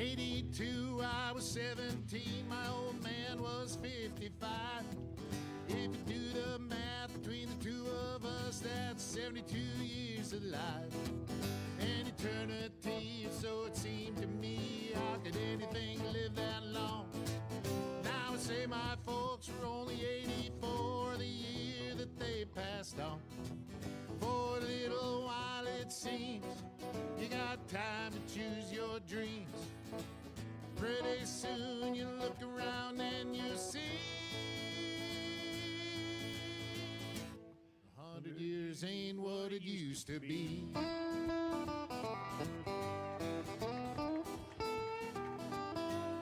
'82, I was 17, my old man was 55. If you do the math between the two of us, that's 72 years of life. An eternity, so it seemed to me. How could anything live that long? Now I say my folks were only 84 the year that they passed on. For a little while it seems you got time to choose your dreams. Pretty soon you look around and you see 100 years ain't what it used to be.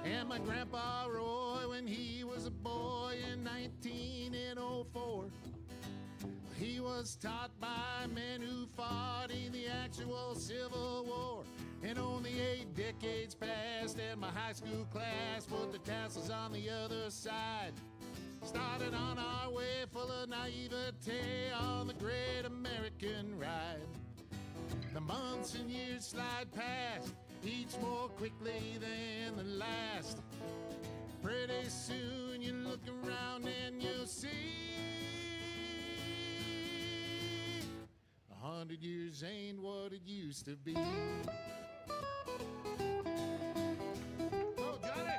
And my grandpa Roy, when he was a boy in 1904, he was taught by men who fought in the actual Civil War. And only 8 decades passed and my high school class put the tassels on the other side. Started on our way full of naivete on the great American ride. The months and years slide past, each more quickly than the last. Pretty soon you look around and you'll see 100 years ain't what it used to be. Oh, Johnny!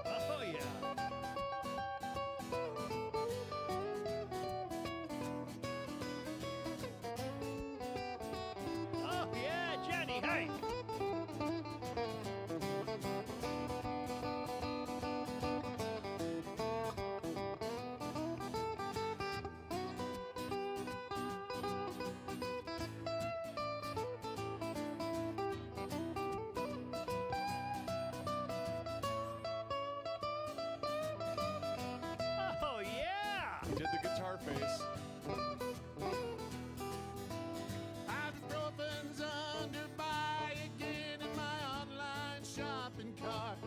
Oh, yeah. Oh, yeah, Johnny Heidt. Oh, yeah. He did the guitar face. Ibuprofen's under buy again in my online shopping cart.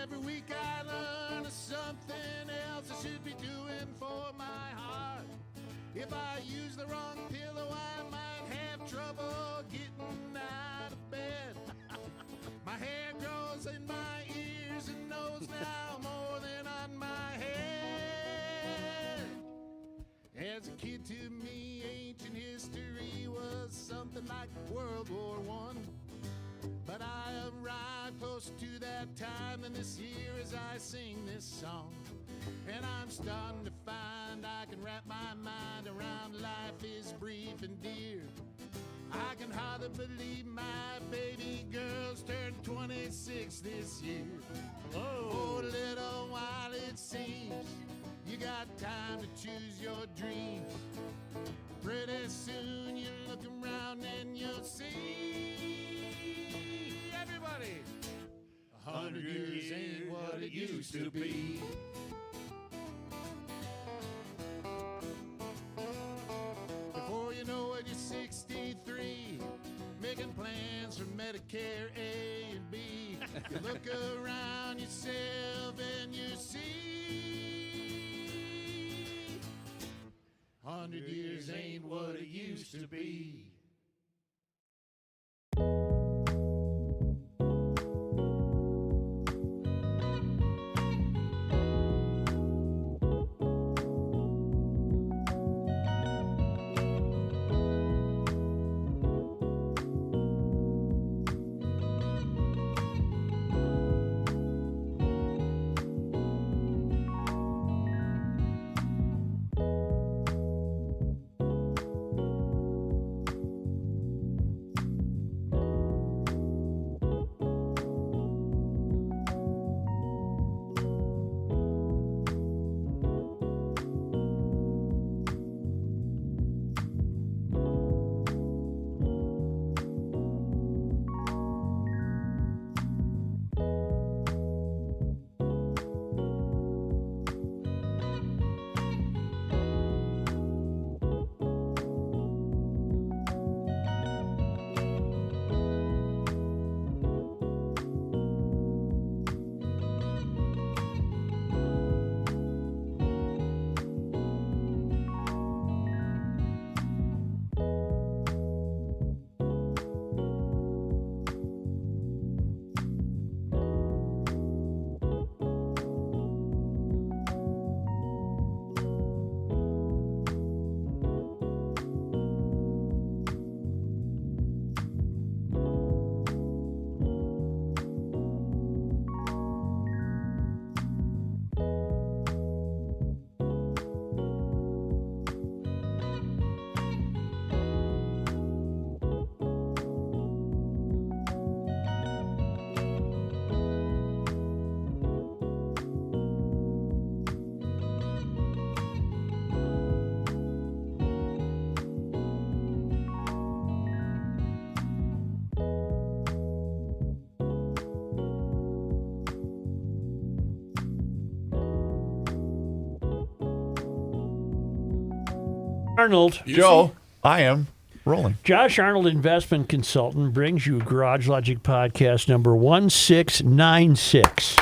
Every week I learn of something else I should be doing for my heart. If I use the wrong pillow, I might have trouble getting out of bed. My hair grows in my ears and nose now more than on my head. As a kid, to me, ancient history was something like World War I. But I arrived close to that time than this year as I sing this song. And I'm starting to find I can wrap my mind around life is brief and dear. I can hardly believe my baby girl's turned 26 this year. For a little while it seems you got time to choose your dreams. Pretty soon you look around and you'll see everybody 100 years ain't what it used to be. Before you know it, you're 63, making plans for Medicare A and B. You look around yourself and you see 100 years ain't what it used to be. Arnold. Joe, I am rolling. Josh Arnold, investment consultant, brings you Garage Logic podcast number 1696.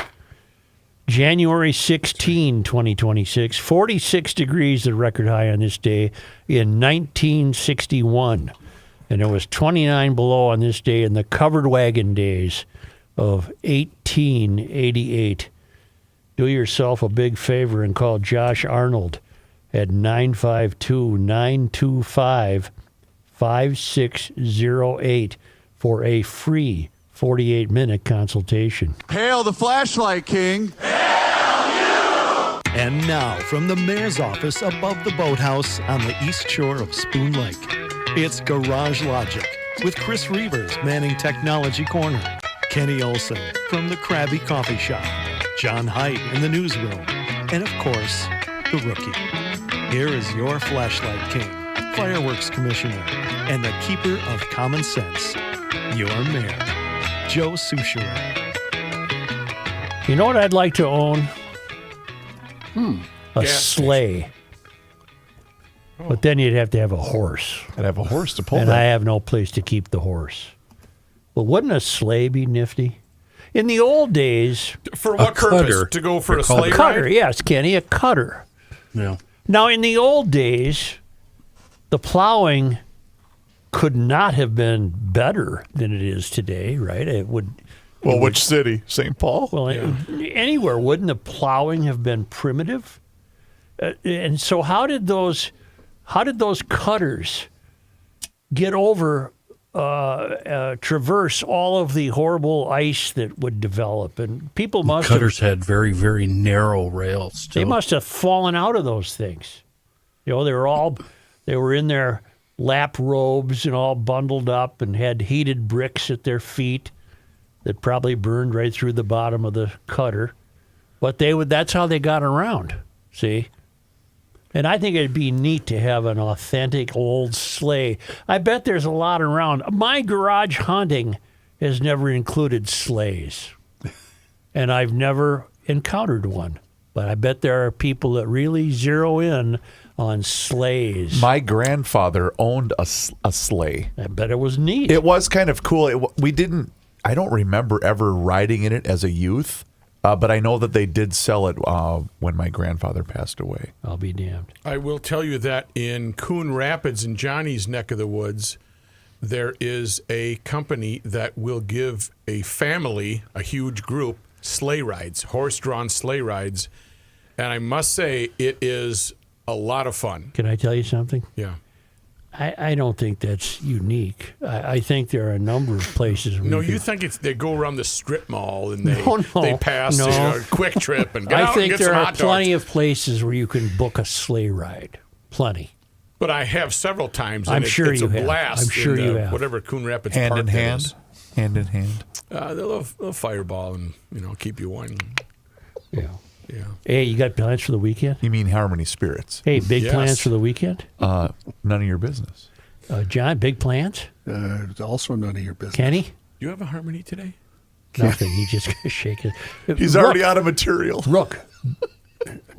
January 16, 2026. 46 degrees, the record high on this day in 1961. And it was 29 below on this day in the covered wagon days of 1888. Do yourself a big favor and call Josh Arnold at 952-925-5608 for a free 48-minute consultation. Hail the flashlight king. And now, from the mayor's office above the boathouse on the east shore of Spoon Lake, it's Garage Logic with Chris Reavers manning Technology Corner, Kenny Olson from the Krabby Coffee Shop, John Heidt in the newsroom, and of course, the rookie. Here is your flashlight king, fireworks commissioner, and the keeper of common sense, your mayor, Joe Soucheray. You know what I'd like to own? A sleigh. But then you'd have to have a horse. I'd have a horse to pull And that. I have no place to keep the horse. But wouldn't a sleigh be nifty? In the old days, For what purpose? cutter. To go for They're a called sleigh cutter, ride? yes, Kenny, a cutter. Yeah. Now, in the old days, the plowing could not have been better than it is today, right? It would. Well, which city? St. Paul? Well, anywhere, wouldn't the plowing have been primitive? And so, how did those cutters get over, traverse all of the horrible ice that would develop? And people must Cutters had very, very narrow rails, too. they must have fallen out of those things. You know, they were in their lap robes and all bundled up and had heated bricks at their feet that probably burned right through the bottom of the cutter. But that's how they got around, see? And I think it'd be neat to have an authentic old sleigh. I bet there's a lot around. My garage hunting has never included sleighs. And I've never encountered one. But I bet there are people that really zero in on sleighs. My grandfather owned a sleigh. I bet it was neat. It was kind of cool. I don't remember ever riding in it as a youth, but I know that they did sell it when my grandfather passed away. I'll be damned. I will tell you that in Coon Rapids, in Johnny's neck of the woods, there is a company that will give a family, a huge group, sleigh rides, horse-drawn sleigh rides. And I must say, it is a lot of fun. Can I tell you something? Yeah. I don't think that's unique. I think there are a number of places. Where No, you think they go around the strip mall and they No, they pass no. Quick Trip and get I out and think get there some are hot plenty dogs. of places where you can book a sleigh ride. Plenty. But I have several times. I'm And sure it's you a have. blast. I'm sure in, you have. Whatever Coon Rapids Hand Park in that hand. is. Hand in hand. The little fireball and keep you warm. Yeah. Yeah. Hey, you got plans for the weekend? You mean Harmony Spirits? Hey, big Yes. plans for the weekend? None of your business. John, big plans? It's also none of your business. Kenny? You have a harmony today? Nothing. He just shake it. He's already out of material. Rook.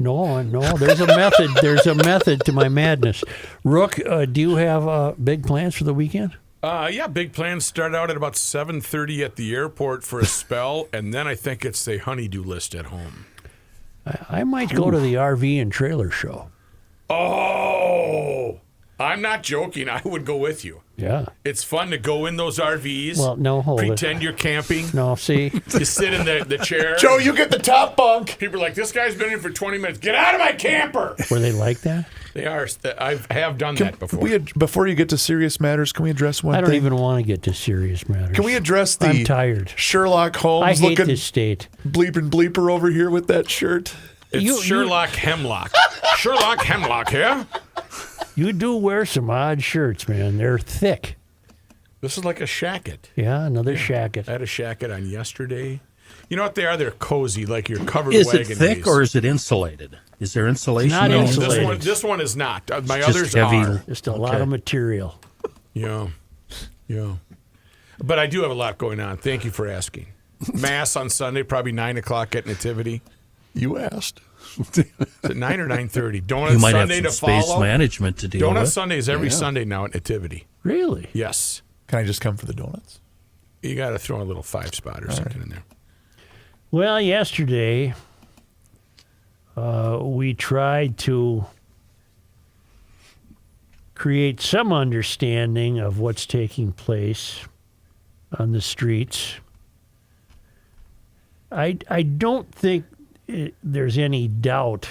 No. There's a method. There's a method to my madness. Rook, do you have big plans for the weekend? Yeah, big plans start out at about 7:30 at the airport for a spell, and then I think it's the honeydew list at home. I might go to the RV and trailer show. Oh, I'm not joking. I would go with you. Yeah. It's fun to go in those RVs. Well, no, hold it. Pretend you're camping. No, see? You sit in the chair. Joe, you get the top bunk. People are like, this guy's been here for 20 minutes. Get out of my camper. Were they like that? They are. I have done that before. Before you get to serious matters, can we address one I don't thing? even want to get to serious matters. Can we address the I'm tired. Sherlock Holmes I hate looking this state. bleeper over here with that shirt? It's Sherlock Hemlock. Sherlock Hemlock here. You do wear some odd shirts, man. They're thick. This is like a shacket. Yeah, another shacket. I had a shacket on yesterday. You know what they are? They're cozy, like your covered Is wagon. it thick ways. or is it insulated? Is there insulation? not on it? insulated. This one is not. My It's others just heavy. are. Just a lot of material. Yeah. But I do have a lot going on. Thank you for asking. Mass on Sunday, probably 9 o'clock at Nativity. You asked. Is it 9 or 9:30? Donut You might Sunday have to some space follow. management to deal Donut with. Sunday is every Sunday now at Nativity. Really? Yes. Can I just come for the donuts? You got to throw a little 5-spot or something in there. Well, yesterday we tried to create some understanding of what's taking place on the streets. I don't think there's any doubt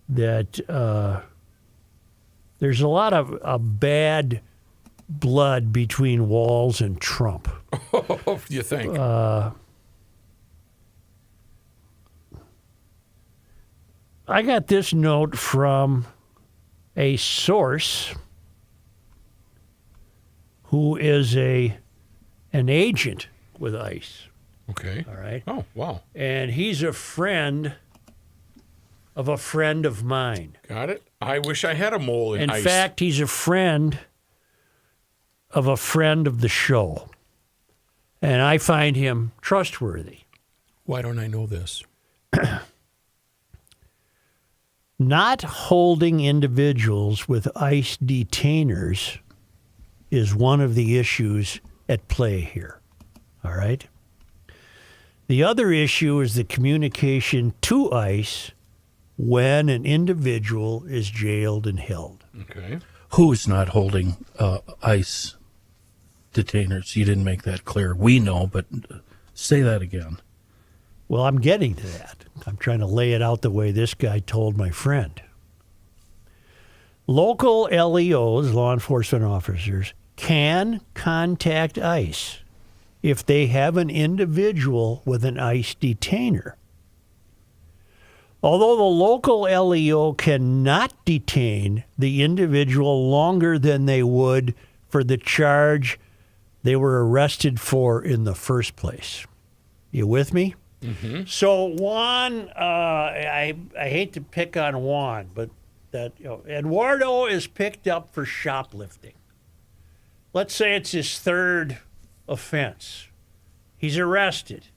that there's a lot of bad blood between Walz and Trump. You think? I got this note from a source who is an agent with ICE. Okay. All right. Oh, wow. And he's a friend of mine. Got it. I wish I had a mole in In ice. fact, he's a friend of the show. And I find him trustworthy. Why don't I know this? Not holding individuals with ICE detainers is one of the issues at play here. All right? The other issue is the communication to ICE when an individual is jailed and held. Okay. Who is not holding ICE detainers? You didn't make that clear. We know, but say that again. Well, I'm getting to that. I'm trying to lay it out the way this guy told my friend. Local LEOs, law enforcement officers, can contact ICE if they have an individual with an ICE detainer. Although the local LEO cannot detain the individual longer than they would for the charge they were arrested for in the first place. You with me? Mm-hmm. So Juan, I hate to pick on Juan, but that Eduardo is picked up for shoplifting. Let's say it's his third offense. He's arrested.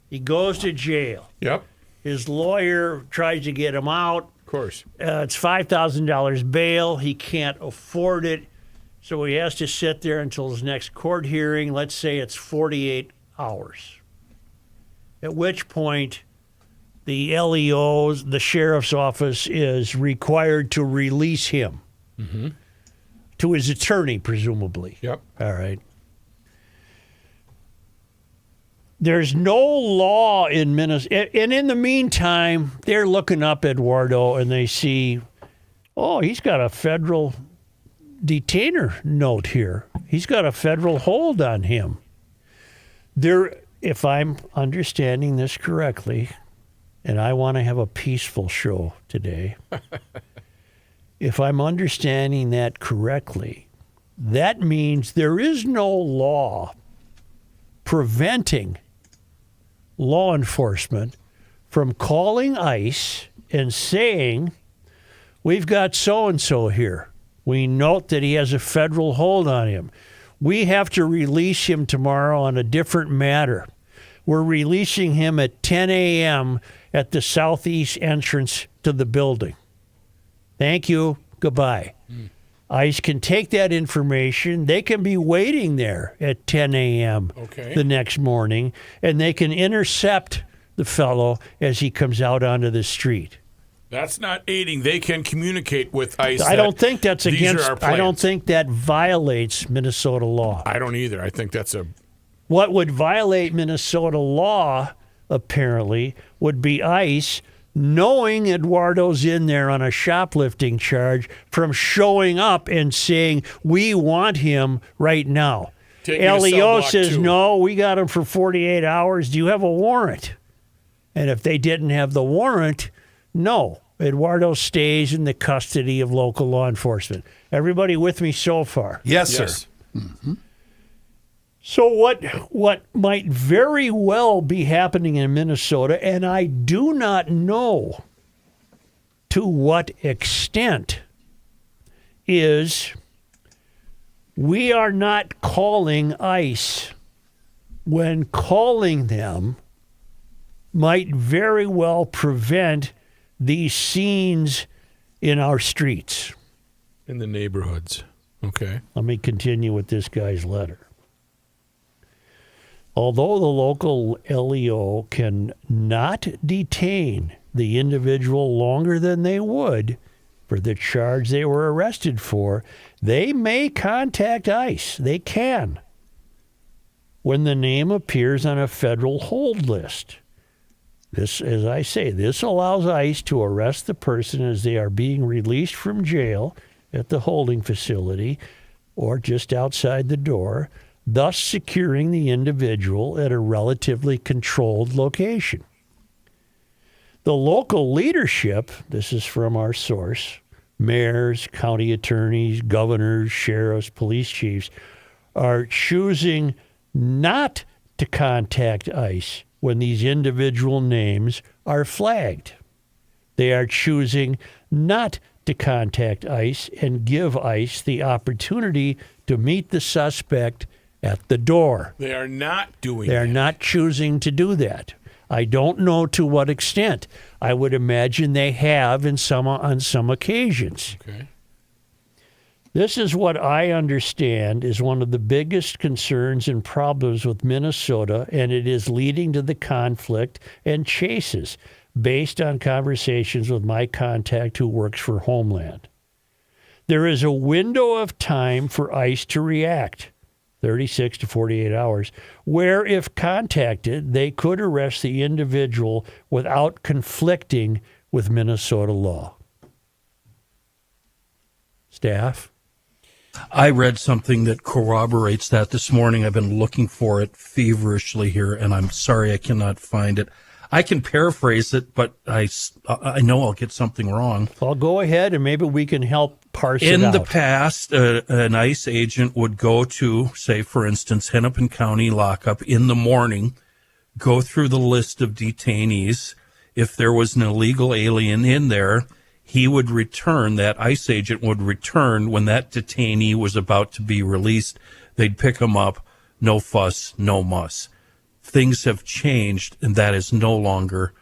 He goes to jail. Yep. His lawyer tries to get him out. Of course. It's $5,000 bail. He can't afford it. So he has to sit there until his next court hearing. Let's say it's 48 hours. At which point, the LEOs, the sheriff's office, is required to release him to his attorney, presumably. Yep. All right. There's no law in Minnesota. And in the meantime, they're looking up Eduardo and they see, oh, he's got a federal detainer note here. He's got a federal hold on him. If I'm understanding this correctly, and I want to have a peaceful show today, if I'm understanding that correctly, that means there is no law preventing law enforcement from calling ICE and saying, we've got so-and-so here. We note that he has a federal hold on him. We have to release him tomorrow on a different matter. We're releasing him at 10 a.m. at the southeast entrance to the building. Thank you. Goodbye. ICE can take that information. They can be waiting there at 10 a.m. the next morning, and they can intercept the fellow as he comes out onto the street. That's not aiding. They can communicate with ICE. I don't think that's these against. are our plans. I don't think that violates Minnesota law. I don't either. I think that's a. What would violate Minnesota law, apparently, would be ICE knowing Eduardo's in there on a shoplifting charge from showing up and saying, we want him right now. Take me to cell LEO block says, 2. no, we got him for 48 hours. Do you have a warrant? And if they didn't have the warrant, no. Eduardo stays in the custody of local law enforcement. Everybody with me so far? Yes, sir. Yes. So what might very well be happening in Minnesota, and I do not know to what extent, is we are not calling ICE when calling them might very well prevent these scenes in our streets. In the neighborhoods. Okay. Let me continue with this guy's letter. Although the local LEO can not detain the individual longer than they would for the charge they were arrested for, they may contact ICE. They can. When the name appears on a federal hold list. This, as I say, this allows ICE to arrest the person as they are being released from jail at the holding facility or just outside the door, thus securing the individual at a relatively controlled location. The local leadership, this is from our source, mayors, county attorneys, governors, sheriffs, police chiefs, are choosing not to contact ICE when these individual names are flagged. They are choosing not to contact ICE and give ICE the opportunity to meet the suspect at the door. They are not doing They are that. not choosing to do that. I don't know to what extent. I would imagine they have on some occasions. Okay. This is what I understand is one of the biggest concerns and problems with Minnesota, and it is leading to the conflict and chases based on conversations with my contact who works for Homeland. There is a window of time for ICE to react, 36 to 48 hours, where if contacted, they could arrest the individual without conflicting with Minnesota law. Staff? I read something that corroborates that this morning. I've been looking for it feverishly here, and I'm sorry I cannot find it. I can paraphrase it, but I know I'll get something wrong. I'll go ahead and maybe we can help parse it out. In the past, an ICE agent would go to, say, for instance, Hennepin County lockup in the morning, go through the list of detainees. If there was an illegal alien in there, he would return, that ICE agent would return when that detainee was about to be released. They'd pick him up, no fuss, no muss. Things have changed, and that is no longer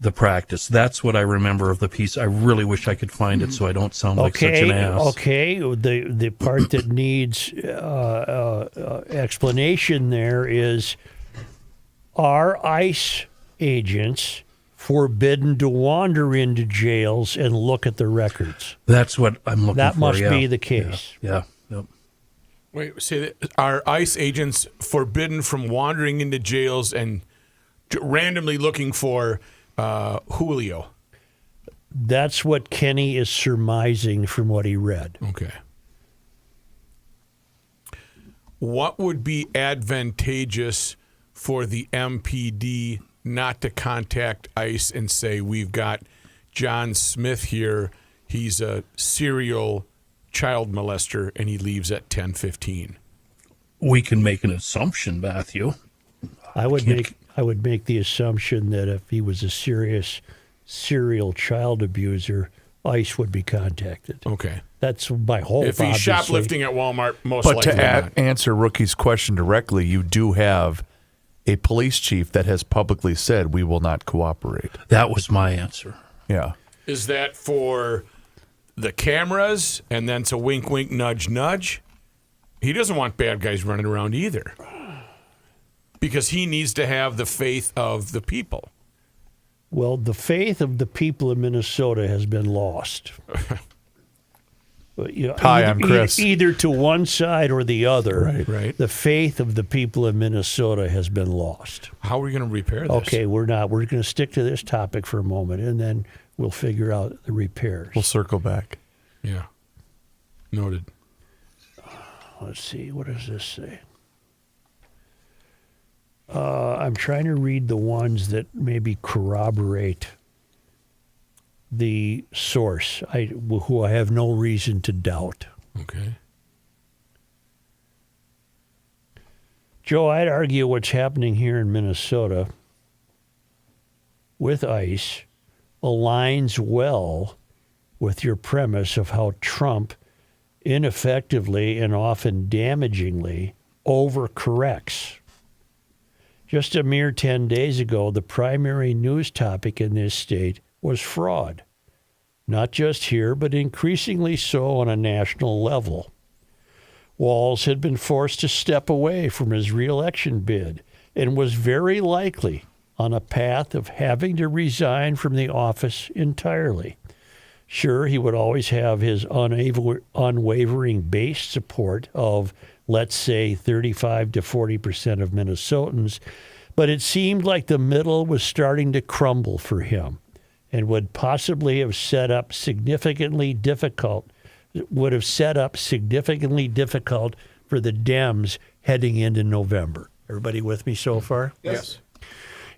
the practice. That's what I remember of the piece. I really wish I could find it so I don't sound like such an ass. Okay, the part that needs explanation there is, are ICE agents forbidden to wander into jails and look at the records? That's what I'm looking for. That must yeah. be the case. Yeah. Yep. Wait, say that, are ICE agents forbidden from wandering into jails and randomly looking for Julio? That's what Kenny is surmising from what he read. Okay. What would be advantageous for the MPD not to contact ICE and say, we've got John Smith here, he's a serial child molester, and he leaves at 10:15? We can make an assumption, Matthew. I would make the assumption that if he was a serious serial child abuser, ICE would be contacted. Okay. That's my hope. If he's obviously. shoplifting at Walmart, most But likely to not. answer Rookie's question directly, you do have a police chief that has publicly said we will not cooperate. That was my answer. Yeah. Is that for the cameras and then it's a wink, wink, nudge, nudge? He doesn't want bad guys running around either, because he needs to have the faith of the people. Well, the faith of the people of Minnesota has been lost. But, you know, Hi, I'm Chris. Either to one side or the other. Right. The faith of the people of Minnesota has been lost. How are we going to repair this? Okay, we're not. We're going to stick to this topic for a moment, and then we'll figure out the repairs. We'll circle back. Yeah. Noted. Let's see. What does this say? I'm trying to read the ones that maybe corroborate the source, who I have no reason to doubt. Okay. Joe, I'd argue what's happening here in Minnesota with ICE aligns well with your premise of how Trump ineffectively and often damagingly overcorrects. Just a mere 10 days ago, the primary news topic in this state was fraud. Not just here, but increasingly so on a national level. Walz had been forced to step away from his re-election bid and was very likely on a path of having to resign from the office entirely. Sure, he would always have his unwavering base support of, let's say, 35 to 40% of Minnesotans, but it seemed like the middle was starting to crumble for him and would possibly have set up significantly difficult for the Dems heading into November. Everybody with me so far? Yes.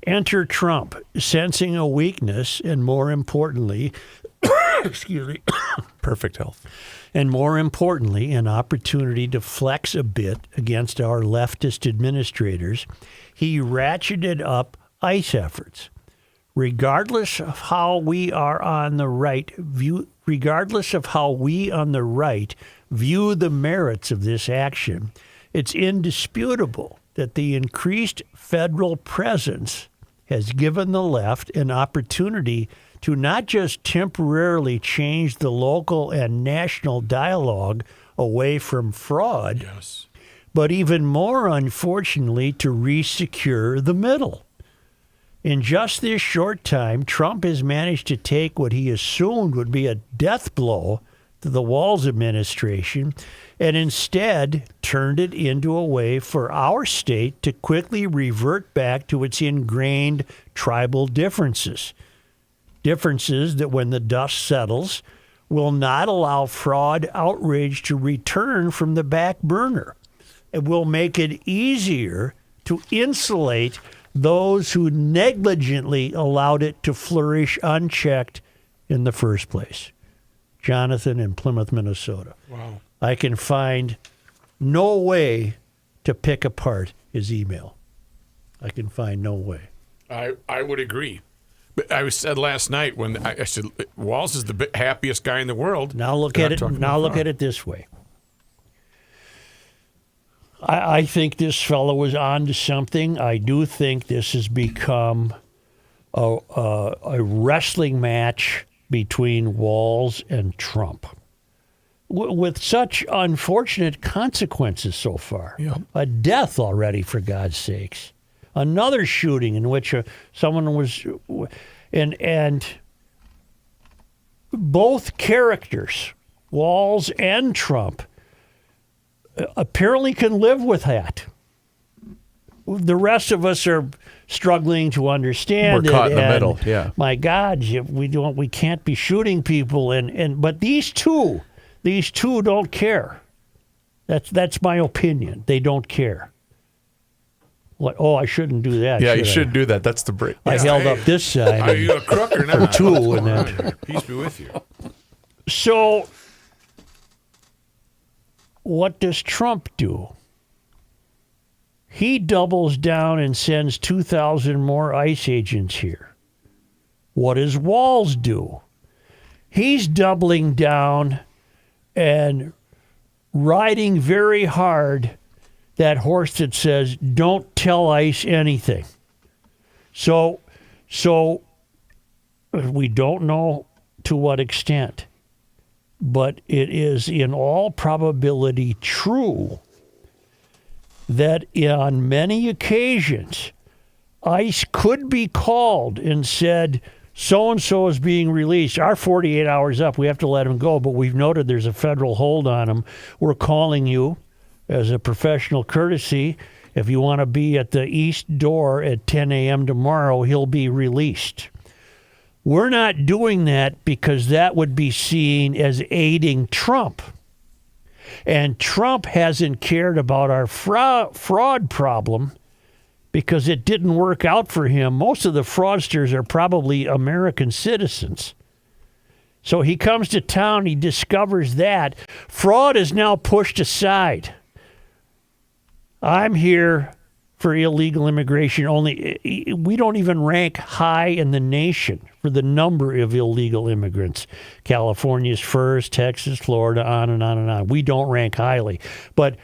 Enter Trump, sensing a weakness and, more importantly, excuse me, Perfect health. and more importantly, an opportunity to flex a bit against our leftist administrators. He ratcheted up ICE efforts. Regardless of how we on the right view the merits of this action, it's indisputable that the increased federal presence has given the left an opportunity to not just temporarily change the local and national dialogue away from fraud, Yes. but even more unfortunately, to re-secure the middle. In just this short time, Trump has managed to take what he assumed would be a death blow to the Walz administration and instead turned it into a way for our state to quickly revert back to its ingrained tribal differences. Differences that, when the dust settles, will not allow fraud outrage to return from the back burner. It will make it easier to insulate those who negligently allowed it to flourish unchecked in the first place. Jonathan in Plymouth, Minnesota. Wow. I can find no way to pick apart his email. I can find no way. I would agree. But I said last night when I said Walz is the happiest guy in the world. Now look at it. Now look at it this way. I think this fellow was on to something. I do think this has become a wrestling match between Walz and Trump, with such unfortunate consequences so far. Yeah. A death already, for God's sakes. Another shooting in which someone was, and both characters, Walz and Trump, apparently can live with that. The rest of us are struggling to understand. We're caught in the and, middle. Yeah. My God, we can't be shooting people, but these two don't care. That's my opinion. They don't care. What? Oh, I shouldn't do that. Yeah, you should I? shouldn't do that. That's the break. I held up this side. Are you a crook or not? Two and that. Peace be with you. So, what does Trump do? He doubles down and sends 2,000 more ICE agents here. What does Walz do? He's doubling down and riding very hard that horse that says, don't tell ICE anything. So we don't know to what extent, but it is in all probability true that on many occasions, ICE could be called and said, so-and-so is being released. Our 48 hours up. We have to let him go, but we've noted there's a federal hold on him. We're calling you as a professional courtesy. If you want to be at the east door at 10 a.m. tomorrow, he'll be released. We're not doing that because that would be seen as aiding Trump. And Trump hasn't cared about our fraud problem because it didn't work out for him. Most of the fraudsters are probably American citizens. So he comes to town, he discovers that. Fraud is now pushed aside. I'm here for illegal immigration only. We don't even rank high in the nation for the number of illegal immigrants. California's first, Texas, Florida, on and on and on. We don't rank highly. But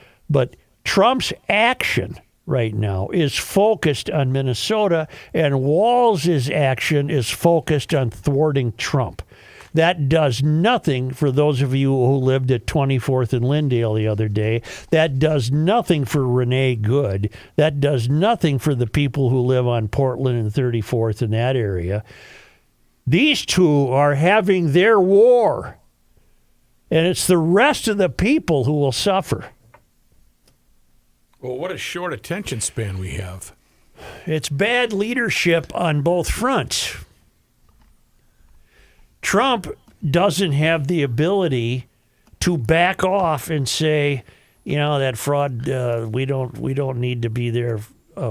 Trump's action right now is focused on Minnesota, and Walz's action is focused on thwarting Trump. That does nothing for those of you who lived at 24th and Lyndale the other day. That does nothing for Renee Good. That does nothing for the people who live on Portland and 34th in that area. These two are having their war, and it's the rest of the people who will suffer. Well, what a short attention span we have. It's bad leadership on both fronts. Trump doesn't have the ability to back off and say, that fraud, we don't need to be there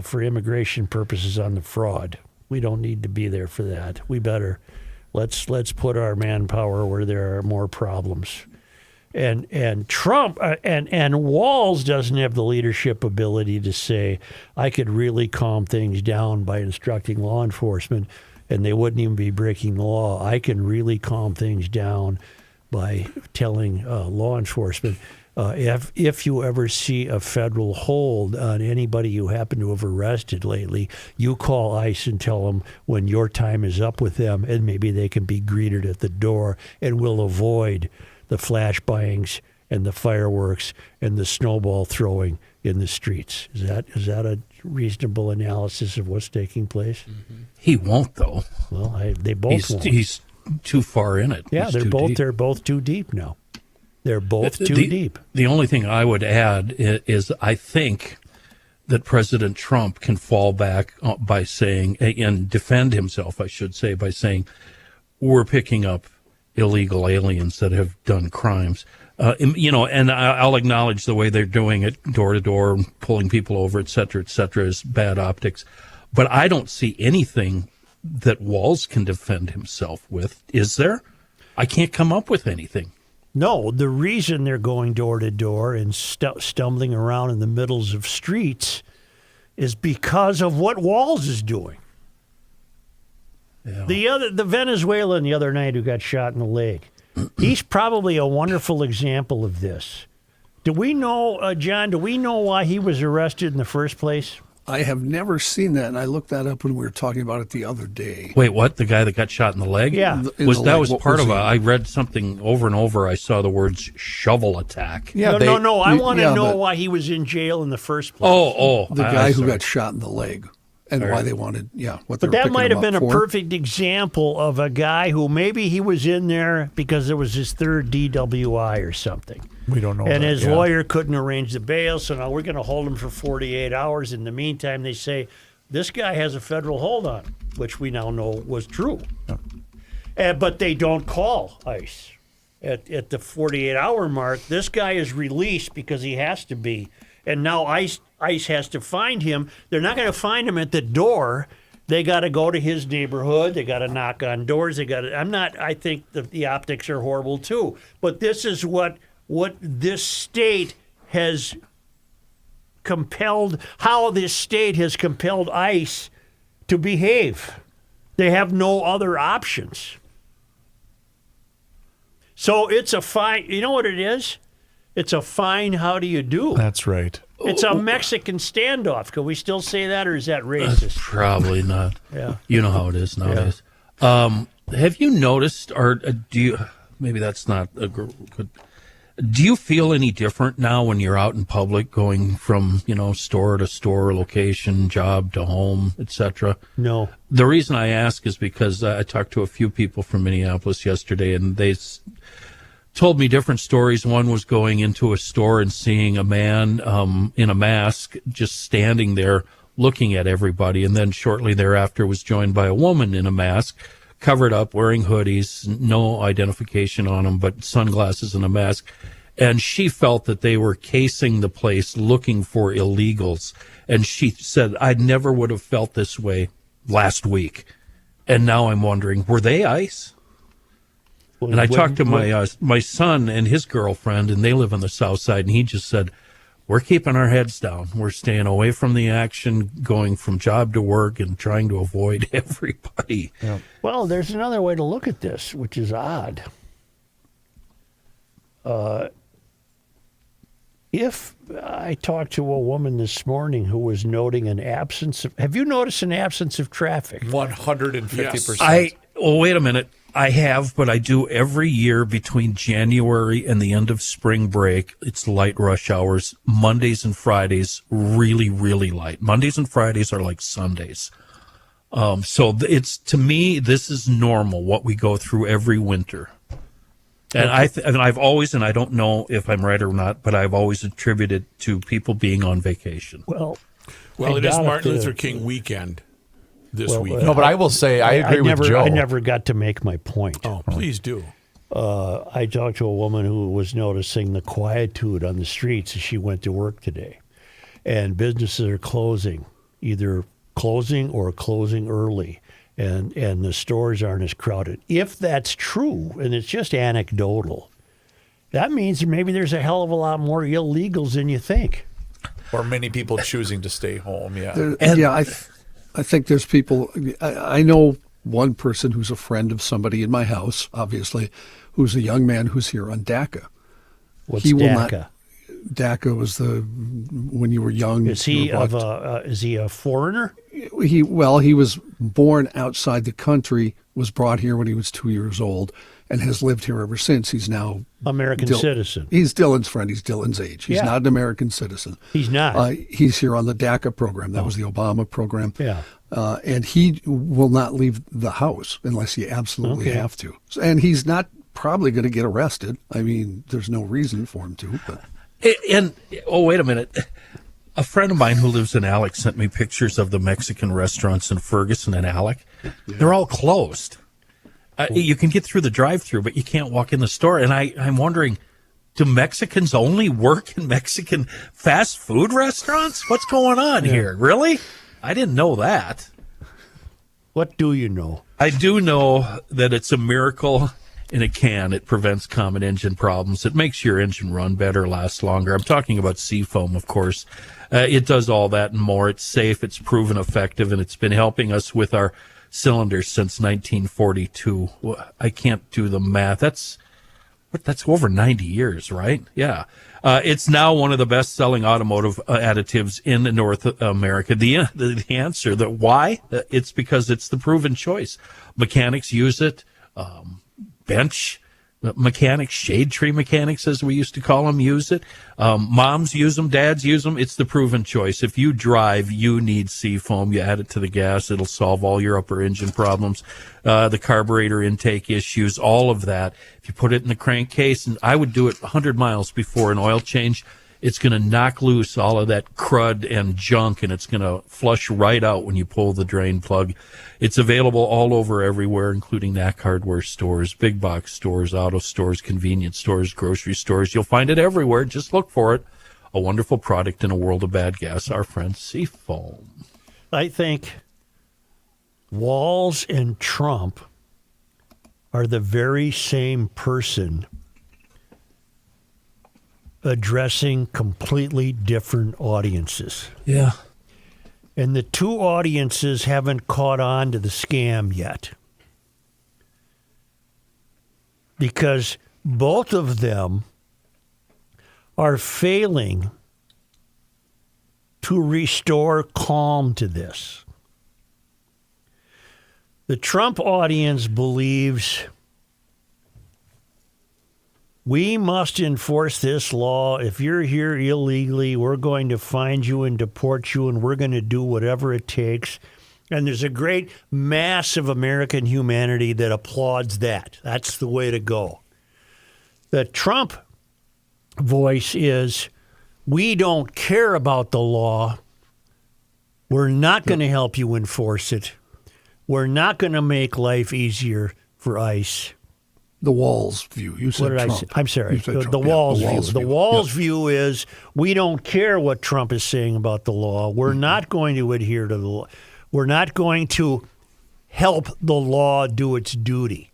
for immigration purposes on the fraud. We don't need to be there for that. We better let's put our manpower where there are more problems. And Trump and Walz doesn't have the leadership ability to say, I could really calm things down by instructing law enforcement, and they wouldn't even be breaking the law. I can really calm things down by telling law enforcement, if you ever see a federal hold on anybody you happen to have arrested lately, you call ICE and tell them when your time is up with them, and maybe they can be greeted at the door, and we'll avoid the flashbangs and the fireworks and the snowball throwing in the streets. Is that a reasonable analysis of what's taking place? Mm-hmm. He won't, though. Well, they both won't. He's too far in it. Yeah, He's they're too both too deep now. They're both too deep. The only thing I would add is I think that President Trump can fall back by saying, and defend himself, I should say, by saying, we're picking up illegal aliens that have done crimes. And I'll acknowledge the way they're doing it, door to door, pulling people over, et cetera, is bad optics. But I don't see anything that Walz can defend himself with, is there? I can't come up with anything. No, the reason they're going door to door and stumbling around in the middles of streets is because of what Walz is doing. Yeah. The Venezuelan the other night who got shot in the leg, he's probably a wonderful example of this. Do we know, John, why he was arrested in the first place? I have never seen that, and I looked that up when we were talking about it the other day. Wait, what? The guy that got shot in the leg? Yeah. Was part of I read something over and over. I saw the words shovel attack. Yeah, no. I want to know why he was in jail in the first place. The guy who got shot in the leg. And why they wanted, what they were picking him up for. But that might have been a perfect example of a guy who maybe he was in there because it was his third DWI or something. We don't know. And his lawyer couldn't arrange the bail, so now we're going to hold him for 48 hours. In the meantime, they say, this guy has a federal hold on him, which we now know was true. Yeah. But they don't call ICE. At the 48-hour mark, this guy is released because he has to be. And now ICE has to find him. They're not going to find him at the door. They got to go to his neighborhood. They got to knock on doors. I think the optics are horrible too. But this is what this state has compelled, how this state has compelled ICE to behave. They have no other options. So it's a fine, you know what it is? It's a fine, how do you do? That's right. It's a Mexican standoff. Can we still say that, or is that racist? Probably not. Yeah. You know how it is nowadays. Yeah. Have you noticed, or do you, maybe that's not a good, do you feel any different now when you're out in public going from, store to store, location, job to home, etc.? No. The reason I ask is because I talked to a few people from Minneapolis yesterday, and they told me different stories. One was going into a store and seeing a man in a mask just standing there looking at everybody, and then shortly thereafter was joined by a woman in a mask, covered up, wearing hoodies, no identification on him, but sunglasses and a mask. And she felt that they were casing the place looking for illegals. And she said, I never would have felt this way last week. And now I'm wondering, were they ICE? And I talked to my son and his girlfriend, and they live on the south side, and he just said, we're keeping our heads down. We're staying away from the action, going from job to work, and trying to avoid everybody. Yeah. Well, there's another way to look at this, which is odd. If I talked to a woman this morning who was noting an absence of, have you noticed an absence of traffic? 150%. Wait a minute. I have, but I do every year between January and the end of spring break. It's light rush hours. Mondays and Fridays, really, really light. Mondays and Fridays are like Sundays. So it's, to me, this is normal, what we go through every winter. And I've always, and I don't know if I'm right or not, but I've always attributed to people being on vacation. Well, it is Martin Luther King weekend this week. No, but I will say I agree with Joe. I never got to make my point. Oh, please do. I talked to a woman who was noticing the quietude on the streets as she went to work today. And businesses are closing, either closing or closing early. And the stores aren't as crowded. If that's true, and it's just anecdotal, that means maybe there's a hell of a lot more illegals than you think. Or many people choosing to stay home, I think there's people. I know one person who's a friend of somebody in my house, obviously, who's a young man who's here on DACA. What's DACA? DACA was when you were young. Is he is he a foreigner? He was born outside the country, was brought here when he was 2 years old, and has lived here ever since. He's now American citizen. He's Dylan's friend. He's Dylan's age. He's not an American citizen. He's not. He's here on the DACA program. That was the Obama program. Yeah. And he will not leave the house unless he absolutely have to. And he's not probably going to get arrested. I mean, there's no reason for him to. But. And wait a minute. A friend of mine who lives in Alec sent me pictures of the Mexican restaurants in Ferguson and Alec. Yeah. They're all closed. You can get through the drive-thru, but you can't walk in the store. And I'm wondering, do Mexicans only work in Mexican fast food restaurants? What's going on here? Really? I didn't know that. What do you know? I do know that it's a miracle in a can. It prevents common engine problems. It makes your engine run better, last longer. I'm talking about Seafoam, of course. It does all that and more. It's safe, it's proven effective, and it's been helping us with our cylinders since 1942. I can't do the math. That's over 90 years, right? Yeah. It's now one of the best-selling automotive additives in North America. The answer, why? It's because it's the proven choice. Mechanics use it. Bench mechanics, shade tree mechanics, as we used to call them, use it. Moms use them, dads use them. It's the proven choice. If you drive, you need Seafoam. You add it to the gas, it'll solve all your upper engine problems, the carburetor intake issues, all of that. If you put it in the crankcase, and I would do it 100 miles before an oil change, it's going to knock loose all of that crud and junk, and it's going to flush right out when you pull the drain plug. It's available all over everywhere, including NAC hardware stores, big box stores, auto stores, convenience stores, grocery stores. You'll find it everywhere. Just look for it. A wonderful product in a world of bad gas. Our friend Seafoam. I think Walz and Trump are the very same person addressing completely different audiences. Yeah. And the two audiences haven't caught on to the scam yet. Because both of them are failing to restore calm to this. The Trump audience believes we must enforce this law. If you're here illegally, we're going to find you and deport you, and we're going to do whatever it takes. And there's a great mass of American humanity that applauds that. That's the way to go. The Trump voice is, we don't care about the law. We're not going to help you enforce it. We're not going to make life easier for ICE. The Walz view. You said Trump. I'm sorry. You said Trump. The Walz Yeah, view. The Walz view is we don't care what Trump is saying about the law. We're not going to adhere to the law. We're not going to help the law do its duty.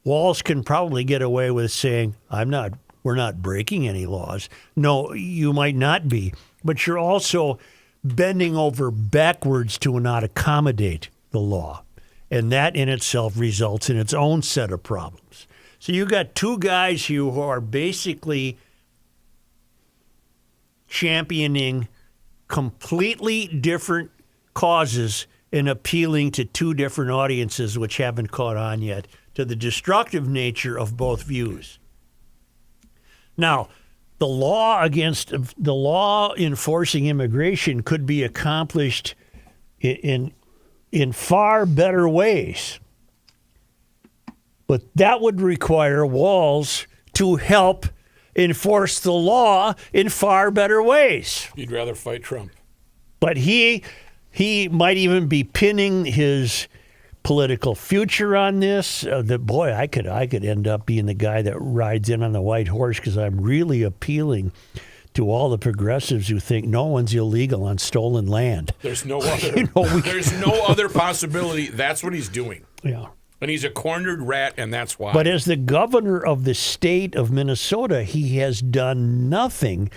Walz can probably get away with saying, we're not breaking any laws. No, you might not be, but you're also bending over backwards to not accommodate the law. And that in itself results in its own set of problems. So you got two guys who are basically championing completely different causes and appealing to two different audiences which haven't caught on yet to the destructive nature of both views. Now, the law enforcing immigration could be accomplished in far better ways. But that would require Walz to help enforce the law in far better ways. You'd rather fight Trump. But he might even be pinning his political future on this. I could end up being the guy that rides in on the white horse because I'm really appealing to all the progressives who think no one's illegal on stolen land. There's no other. There's no other possibility. That's what he's doing. Yeah. And he's a cornered rat, and that's why. But as the governor of the state of Minnesota, he has done nothing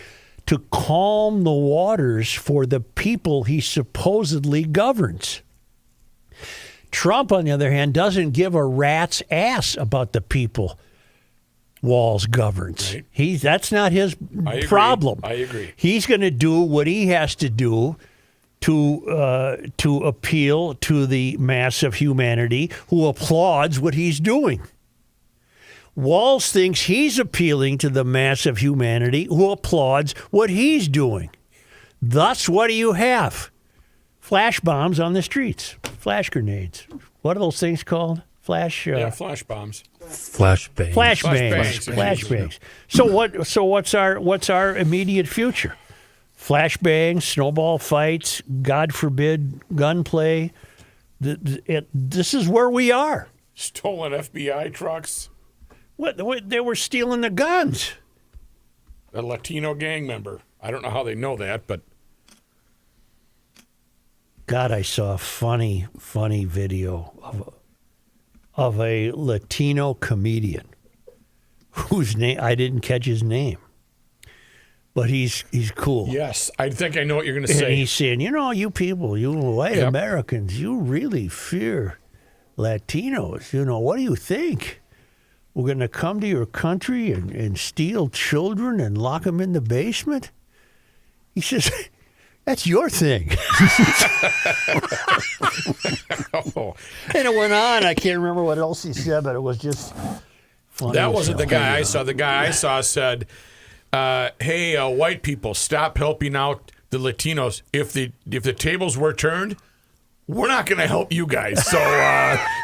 to calm the waters for the people he supposedly governs. Trump, on the other hand, doesn't give a rat's ass about the people Walz governs. Right. That's not his problem. I agree. He's going to do what he has to do to appeal to the mass of humanity who applauds what he's doing. Walz thinks he's appealing to the mass of humanity who applauds what he's doing. Thus, what do you have? Flash bombs on the streets, flash grenades. What are those things called? Flash bombs. Flashbangs. Flashbangs. So what's our immediate future? Flashbangs, snowball fights, God forbid, gunplay. This is where we are. Stolen FBI trucks. What? They were stealing the guns. A Latino gang member. I don't know how they know that, but. God, I saw a funny video of a Latino comedian whose name I didn't catch his name. But he's cool. Yes, I think I know what you're going to say. And he's saying, you people, you white Americans, you really fear Latinos. What do you think? We're going to come to your country and steal children and lock them in the basement? He says, that's your thing. Oh. And it went on. I can't remember what else he said, but it was just funny. That wasn't the guy I saw. The guy I saw said, hey, white people, stop helping out the Latinos. If the tables were turned, we're not going to help you guys. So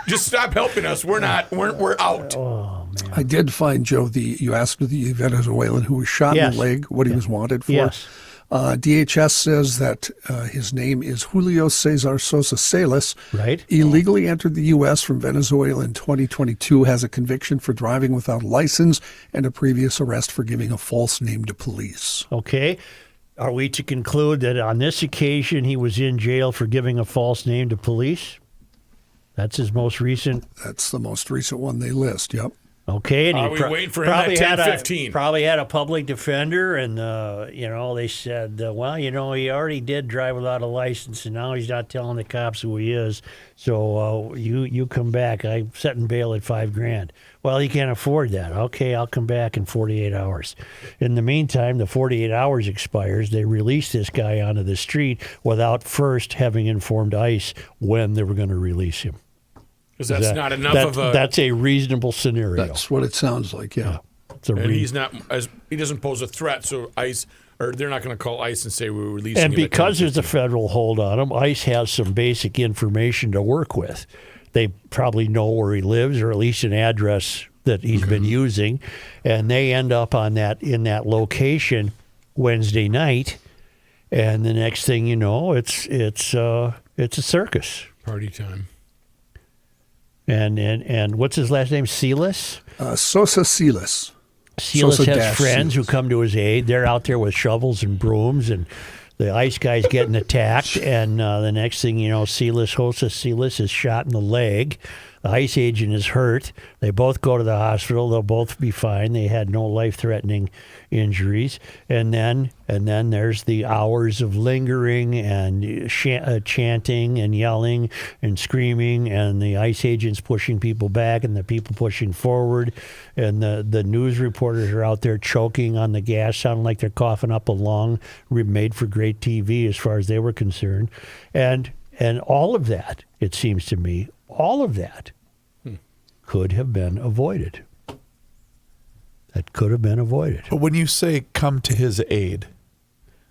just stop helping us. We're out. Oh, man. I did find, Joe, you asked the Venezuelan who was shot in the leg what he was wanted for. Yes. DHS says that his name is Julio Cesar Sosa Salas. Right. Illegally entered the U.S. from Venezuela in 2022, has a conviction for driving without a license and a previous arrest for giving a false name to police. Okay. Are we to conclude that on this occasion he was in jail for giving a false name to police? That's his most recent? That's the most recent one they list, yep. Okay, and Are we waiting for him at 10:15? Probably had a public defender, and they said, he already did drive without a license, and now he's not telling the cops who he is. So you come back. I'm setting bail at $5,000. Well, he can't afford that. Okay, I'll come back in 48 hours. In the meantime, the 48 hours expires. They release this guy onto the street without first having informed ICE when they were going to release him. Because that's not enough That's a reasonable scenario. That's what it sounds like, yeah. He's not, he doesn't pose a threat, so ICE, or they're not going to call ICE and say we're releasing him. And because there's a federal hold on him, ICE has some basic information to work with. They probably know where he lives, or at least an address that he's been using, and they end up in that location Wednesday night, and the next thing you know, it's a circus. Party time. And what's his last name? Silas? Sosa Silas. Silas Sosa has friends Silas. who come to his aid. They're out there with shovels and brooms, and the ICE guy's getting attacked. And the next thing you know, Sosa Silas is shot in the leg. The ICE agent is hurt. They both go to the hospital. They'll both be fine. They had no life-threatening injuries. And then there's the hours of lingering and chanting and yelling and screaming, and the ICE agents pushing people back and the people pushing forward, and the news reporters are out there choking on the gas, sounding like they're coughing up a lung, made for great TV as far as they were concerned. And all of that, it seems to me, all of that could have been avoided. That could have been avoided. But when you say come to his aid,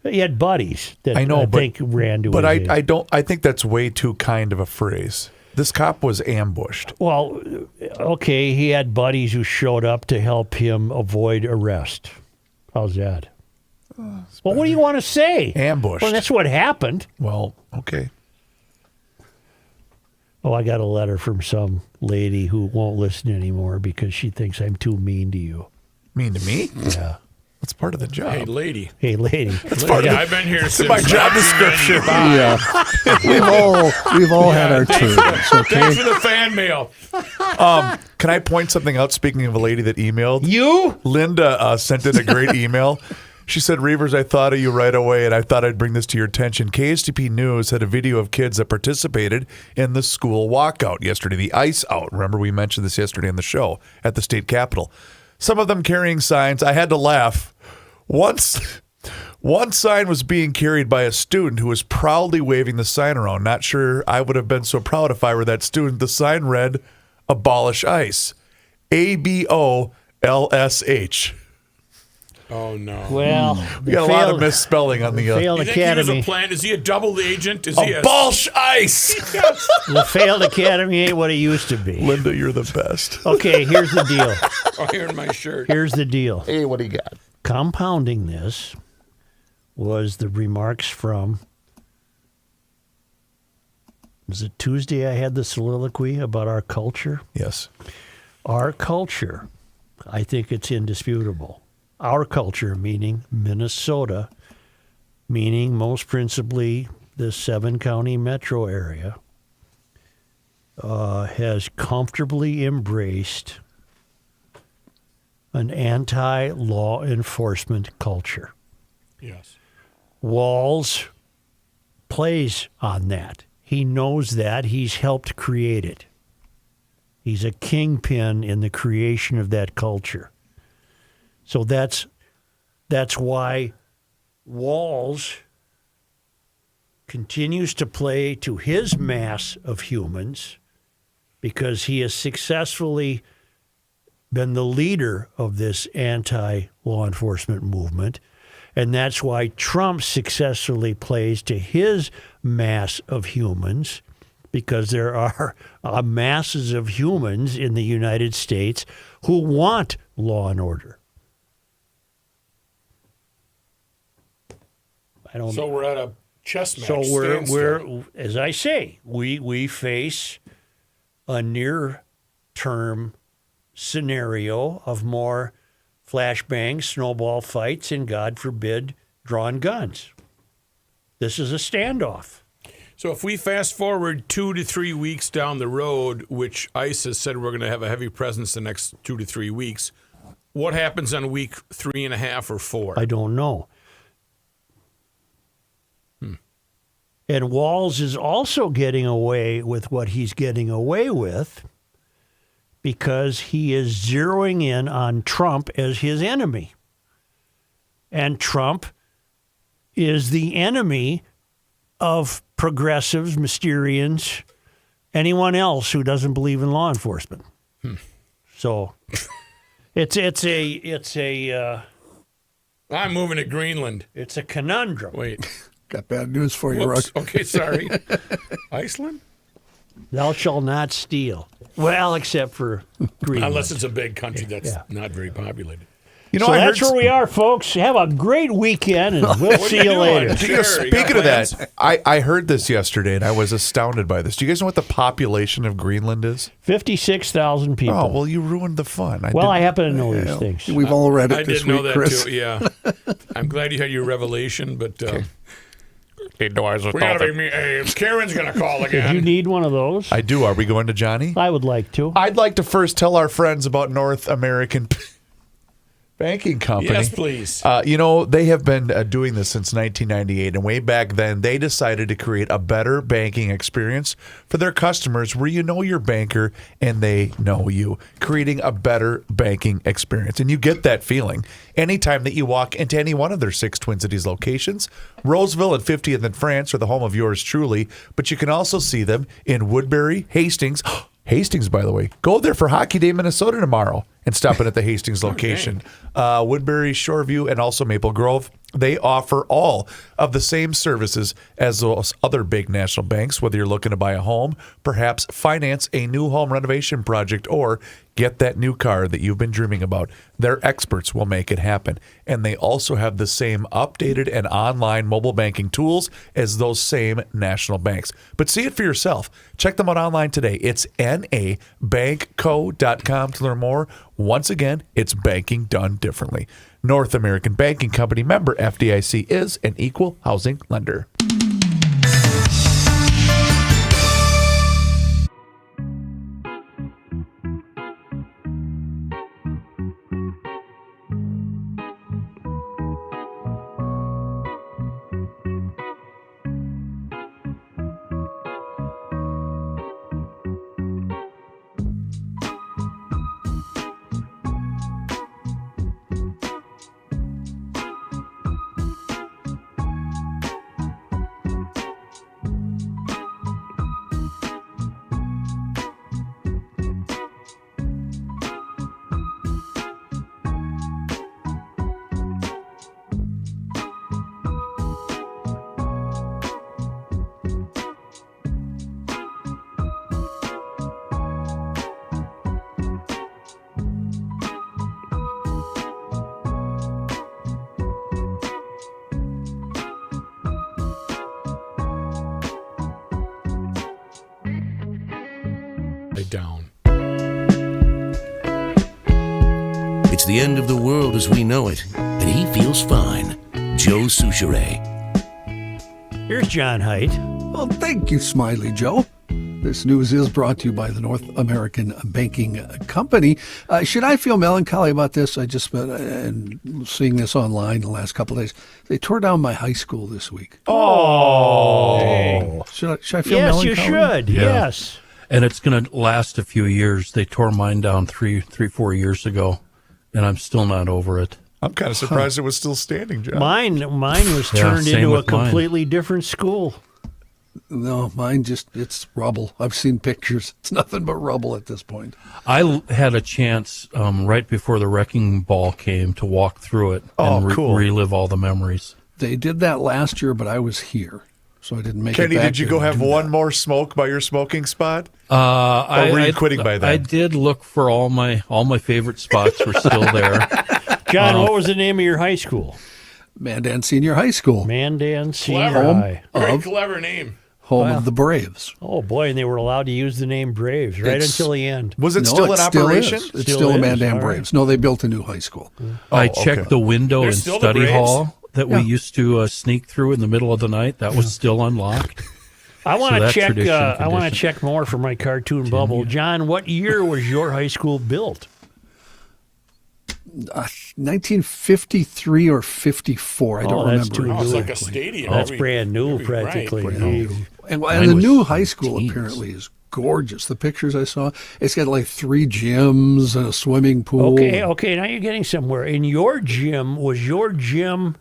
he had buddies that I know, think ran to but his aid. I don't. I think that's way too kind of a phrase. This cop was ambushed. Well, okay, he had buddies who showed up to help him avoid arrest. How's that? Well, what do you want to say? Ambushed. Well, that's what happened. Well, okay. Oh, I got a letter from some lady who won't listen anymore because she thinks I'm too mean to you. Mean to me? Yeah. That's part of the job. Hey, lady. Hey, lady. I've been here since my job description. Yeah, we've all had our turns. Okay. Thanks for the fan mail. Can I point something out? Speaking of a lady that emailed, You? Linda sent in a great email. She said, Reavers, I thought of you right away, and I thought I'd bring this to your attention. KSTP News had a video of kids that participated in the school walkout yesterday, the ICE out. Remember, we mentioned this yesterday on the show at the state capitol. Some of them carrying signs. I had to laugh. One sign was being carried by a student who was proudly waving the sign around. Not sure I would have been so proud if I were that student. The sign read, Abolish ICE. ABOLSH. Oh, no. Well, We got a lot of misspelling on the failed You think he was academy. a plan? Is he a double agent? Is he a... Abolish ICE. The failed academy ain't what it used to be. Linda, you're the best. Okay, here's the deal. Oh, here in my shirt. Here's the deal. Hey, what do you got? Compounding this was the remarks from, was it Tuesday I had the soliloquy about our culture? Yes. Our culture, I think it's indisputable. Our culture, meaning Minnesota, meaning most principally the 7-county metro area, has comfortably embraced an anti-law enforcement culture. Yes. Walz plays on that. He knows that. He's helped create it. He's a kingpin in the creation of that culture. So that's why Walz continues to play to his mass of humans, because he has successfully been the leader of this anti-law enforcement movement. And that's why Trump successfully plays to his mass of humans, because there are masses of humans in the United States who want law and order. So we're at a chess match. So we're as I say, we face a near-term scenario of more flashbangs, snowball fights, and God forbid, drawn guns. This is a standoff. So if we fast forward 2 to 3 weeks down the road, which ICE has said we're going to have a heavy presence the next 2 to 3 weeks, what happens on week 3.5 or 4? I don't know. And Walz is also getting away with what he's getting away with because he is zeroing in on Trump as his enemy. And Trump is the enemy of progressives, Mysterians, anyone else who doesn't believe in law enforcement. So it's a I'm moving to Greenland. it's a conundrum. Wait. Got bad news for you, Whoops. Ruck. Okay, sorry. Iceland? Thou shalt not steal. Well, except for Greenland. Unless it's a big country that's Yeah. not very populated. You know, So I that's heard where we are, folks. Have a great weekend, and we'll see you doing? later. Do you guys- Sure, you speaking got of plans? that, I heard this yesterday and I was astounded by this. Do you guys know what the population of Greenland is? 56,000 people. Oh, well, you ruined the fun. I happen to know these things. We've all read it I this did know week, that Chris. too, yeah. I'm glad you had your revelation, but indoors with We all gotta the... be me. Karen's gonna call Did you again. need one of those? I do. Are we going to Johnny? I would like to. I'd like to first tell our friends about North American Banking Company. Yes, please. They have been doing this since 1998, and way back then, they decided to create a better banking experience for their customers where you know your banker and they know you, creating a better banking experience. And you get that feeling anytime that you walk into any one of their 6 Twin Cities locations. Roseville and 50th in France are the home of yours truly, but you can also see them in Woodbury, Hastings. Hastings, by the way. Go there for Hockey Day, Minnesota tomorrow and stop in at the Hastings location. Woodbury, Shoreview, and also Maple Grove. They offer all of the same services as those other big national banks, whether you're looking to buy a home, perhaps finance a new home renovation project, or get that new car that you've been dreaming about. Their experts will make it happen. And they also have the same updated and online mobile banking tools as those same national banks. But see it for yourself. Check them out online today. It's nabankco.com to learn more. Once again, it's banking done differently. North American Banking Company, member FDIC, is an equal housing lender. Down. It's the end of the world as we know it, and he feels fine. Joe Souchere. Here's John Heidt. Well, thank you, Smiley Joe. This news is brought to you by the North American Banking Company. Should I feel melancholy about this? I just been seeing this online the last couple of days. They tore down my high school this week. Oh. Should I feel Yes, melancholy? you should. Yeah. Yes. And it's going to last a few years. They tore mine down 4 years ago, and I'm still not over it. I'm kind of surprised it was still standing, John. Mine was Yeah, turned same into a with mine. completely different school. No, mine it's rubble. I've seen pictures. It's nothing but rubble at this point. I had a chance right before the wrecking ball came to walk through it and cool. relive all the memories. They did that last year, but I was here, so I didn't make Kenny, it back. did you to go have do one that. more smoke by your smoking spot? Or were you quitting by then? I did look for all my favorite spots were still there. John, what was the name of your high school? Mandan Senior High School, Mandan Senior Clever. High. Very clever name. home of the Braves. Oh, boy, and they were allowed to use the name Braves right until the end. Was it No, still in still operation? is. It's Still still a is? Mandan All right. Braves. No, they built a new high school. I checked the window There's in still the study Braves? hall that Yeah. we used to sneak through in the middle of the night. That was still unlocked. I want to that check. tradition I want to condition. check more for my cartoon bubble. John, what year was your high school built? 1953 or 54. I don't that's remember. too Oh, it's like a exactly. stadium. That's every- brand new, every- practically. Right. Hey. And Mine the was new high school teens. apparently is gorgeous. The pictures I saw, it's got like 3 gyms and a swimming pool. Okay. Now you're getting somewhere. In your gym, was your gym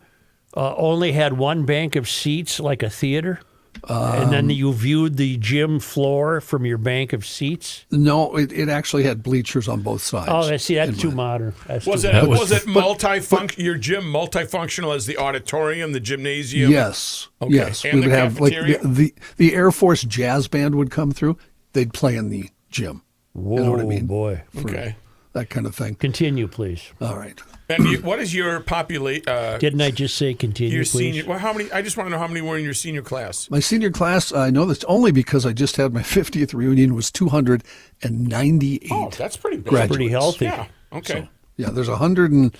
only had one bank of seats like a theater? And then you viewed the gym floor from your bank of seats? No, it actually had bleachers on both sides. Oh, that's too modern. That's Was too it modern. was it your gym multifunctional as the auditorium, the gymnasium? Yes. Okay. Yes. And We would the have like cafeteria? the Air Force jazz band would come through. They'd play in the gym. Whoa, You know what I mean? boy. Okay. That kind of thing. Continue, please. All right. And what is your population? Didn't I just say continue, Your please? senior? Well, how many? I just want to know how many were in your senior class. My senior class, I know this only because I just had my 50th reunion, was 298. Oh, that's pretty big. Graduates. Pretty healthy. Yeah. Okay. Yeah, there's 100 and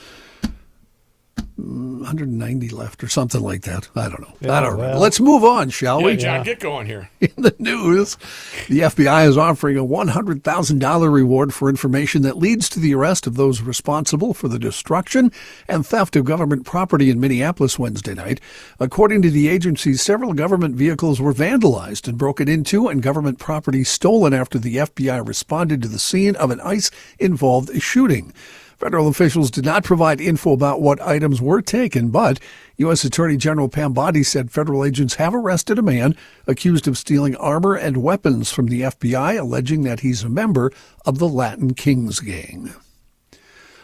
190 left or something like that. I don't know. Yeah, I don't know. well. Let's move on, shall we? Yeah, John, get going here. In the news, the FBI is offering a $100,000 reward for information that leads to the arrest of those responsible for the destruction and theft of government property in Minneapolis Wednesday night. According to the agency, several government vehicles were vandalized and broken into and government property stolen after the FBI responded to the scene of an ICE-involved shooting. Federal officials did not provide info about what items were taken, but U.S. Attorney General Pam Bondi said federal agents have arrested a man accused of stealing armor and weapons from the FBI, alleging that he's a member of the Latin Kings gang.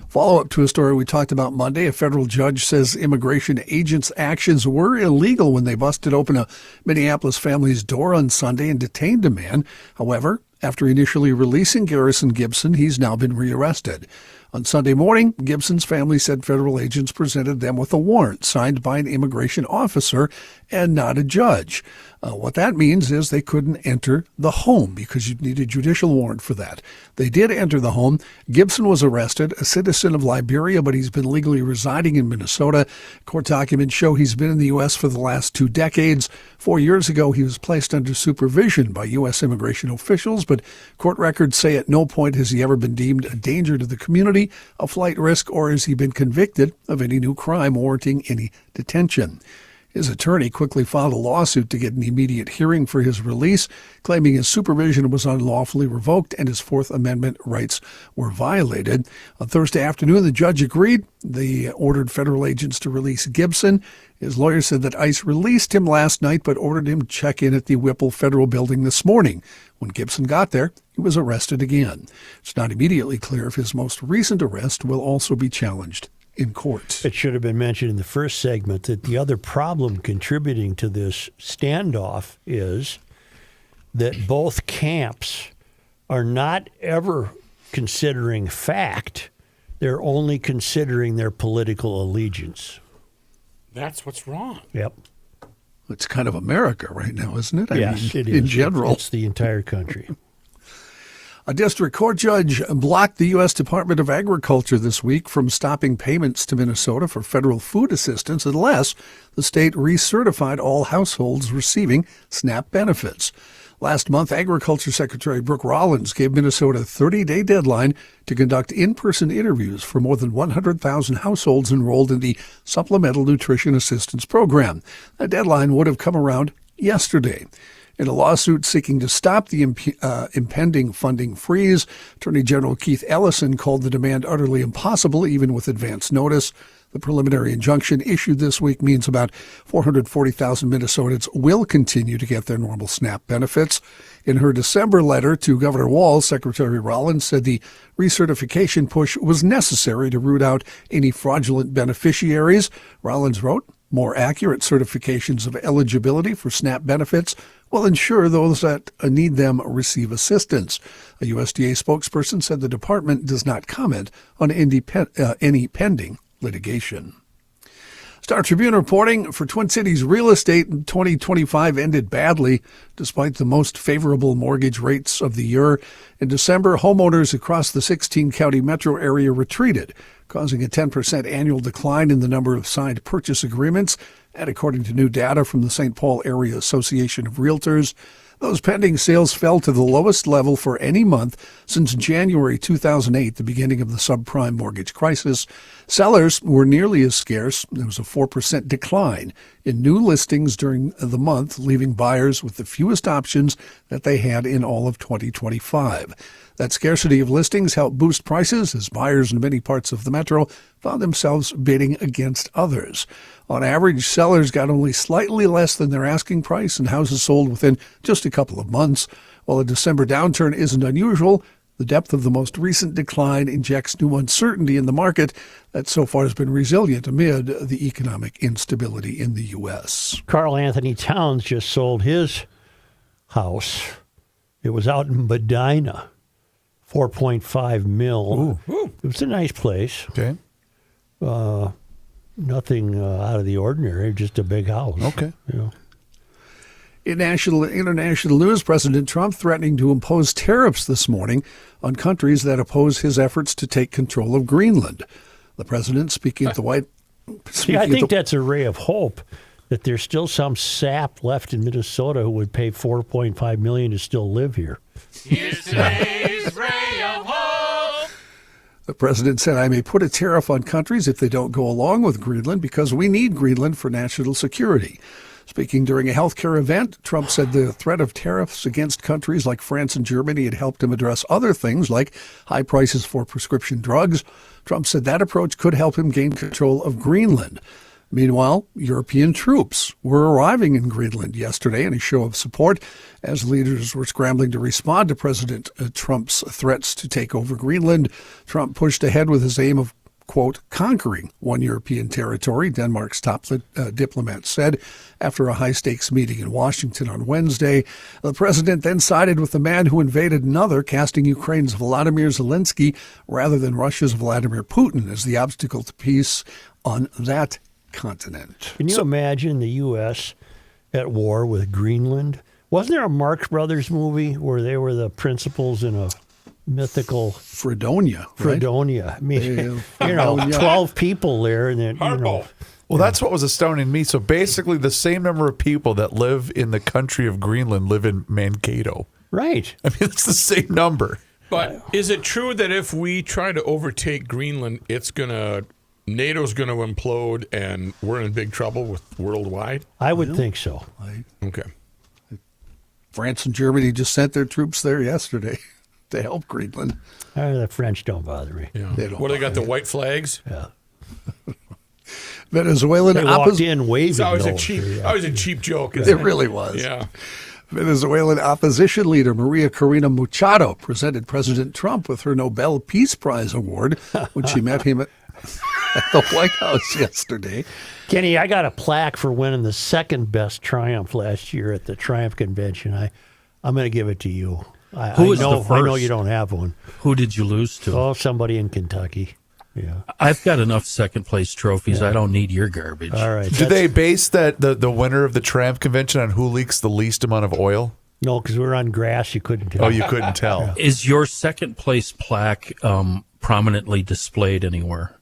Follow-up to a story we talked about Monday, a federal judge says immigration agents' actions were illegal when they busted open a Minneapolis family's door on Sunday and detained a man. However, after initially releasing Garrison Gibson, he's now been rearrested. On Sunday morning, Gibson's family said federal agents presented them with a warrant signed by an immigration officer and not a judge. What that means is they couldn't enter the home because you'd need a judicial warrant for that. They did enter the home. Gibson was arrested, a citizen of Liberia, but he's been legally residing in Minnesota. Court documents show he's been in the U.S. for the last 2 decades. 4 years ago, he was placed under supervision by U.S. immigration officials, but court records say at no point has he ever been deemed a danger to the community, a flight risk, or has he been convicted of any new crime warranting any detention. His attorney quickly filed a lawsuit to get an immediate hearing for his release, claiming his supervision was unlawfully revoked and his Fourth Amendment rights were violated. On Thursday afternoon, the judge agreed. They ordered federal agents to release Gibson. His lawyer said that ICE released him last night but ordered him to check in at the Whipple Federal Building this morning. When Gibson got there, he was arrested again. It's not immediately clear if his most recent arrest will also be challenged in court. It should have been mentioned in the first segment that the other problem contributing to this standoff is that both camps are not ever considering fact. They're only considering their political allegiance. That's what's wrong. Yep. It's kind of America right now, isn't it? Yes, it is. In general. It's the entire country. A district court judge blocked the U.S. Department of Agriculture this week from stopping payments to Minnesota for federal food assistance unless the state recertified all households receiving SNAP benefits. Last month, Agriculture Secretary Brooke Rollins gave Minnesota a 30-day deadline to conduct in-person interviews for more than 100,000 households enrolled in the Supplemental Nutrition Assistance Program. That deadline would have come around yesterday. In a lawsuit seeking to stop the impending funding freeze, Attorney General Keith Ellison called the demand utterly impossible, even with advance notice. The preliminary injunction issued this week means about 440,000 Minnesotans will continue to get their normal SNAP benefits. In her December letter to Governor Walz, Secretary Rollins said the recertification push was necessary to root out any fraudulent beneficiaries. Rollins wrote, "More accurate certifications of eligibility for SNAP benefits will ensure those that need them receive assistance." A USDA spokesperson said the department does not comment on any pending litigation. Star Tribune reporting for Twin Cities real estate in 2025 ended badly despite the most favorable mortgage rates of the year. In December, homeowners across the 16-county metro area retreated, causing a 10% annual decline in the number of signed purchase agreements. And according to new data from the St. Paul Area Association of Realtors, those pending sales fell to the lowest level for any month since January 2008, the beginning of the subprime mortgage crisis. Sellers were nearly as scarce. There was a 4% decline in new listings during the month, leaving buyers with the fewest options that they had in all of 2025. That scarcity of listings helped boost prices as buyers in many parts of the metro found themselves bidding against others. On average, sellers got only slightly less than their asking price, and houses sold within just a couple of months. While a December downturn isn't unusual, the depth of the most recent decline injects new uncertainty in the market that so far has been resilient amid the economic instability in the U.S. Carl Anthony Towns just sold his house. It was out in Medina, $4.5 million. It was a nice place. Okay. Nothing out of the ordinary, just a big house. Okay. You know. In international news, President Trump threatening to impose tariffs this morning on countries that oppose his efforts to take control of Greenland. The president, speaking at the White See, I think that's a ray of hope that there's still some sap left in Minnesota who would pay $4.5 million to still live here. Here's today's ray of hope. The president said, I may put a tariff on countries if they don't go along with Greenland because we need Greenland for national security. Speaking during a healthcare event, Trump said the threat of tariffs against countries like France and Germany had helped him address other things like high prices for prescription drugs. Trump said that approach could help him gain control of Greenland. Meanwhile, European troops were arriving in Greenland yesterday in a show of support as leaders were scrambling to respond to President Trump's threats to take over Greenland. Trump pushed ahead with his aim of, quote, conquering one European territory, Denmark's top diplomat said after a high-stakes meeting in Washington on Wednesday. The president then sided with the man who invaded another, casting Ukraine's Volodymyr Zelensky rather than Russia's Vladimir Putin as the obstacle to peace on that continent. Can you imagine the U.S. at war with Greenland? Wasn't there a Marx Brothers movie where they were the principals in a mythical Fredonia? I mean, 12 people there, and then Well, that's what was astounding me. So basically, the same number of people that live in the country of Greenland live in Mankato. Right. I mean, it's the same number. But is it true that if we try to overtake Greenland, NATO's going to implode and we're in big trouble with worldwide? I would think so. Okay. France and Germany just sent their troops there yesterday to help Greenland. The French don't bother me. Yeah. They don't They got the white flags? Yeah. Venezuelan They walked in waving. It's always a cheap joke. It really was. Yeah. Venezuelan opposition leader Maria Corina Machado presented President Trump with her Nobel Peace Prize award when she met him at the White House yesterday. Kenny, I got a plaque for winning the second best triumph last year at the Triumph Convention. I'm going to give it to you. Who was the first? I know you don't have one. Who did you lose to? Oh, somebody in Kentucky. Yeah. I've got enough second place trophies. I don't need your garbage. All right. Do they base that the winner of the Triumph Convention on who leaks the least amount of oil? No, because we're on grass. You couldn't tell. Oh, you couldn't tell. Yeah. Is your second place plaque prominently displayed anywhere?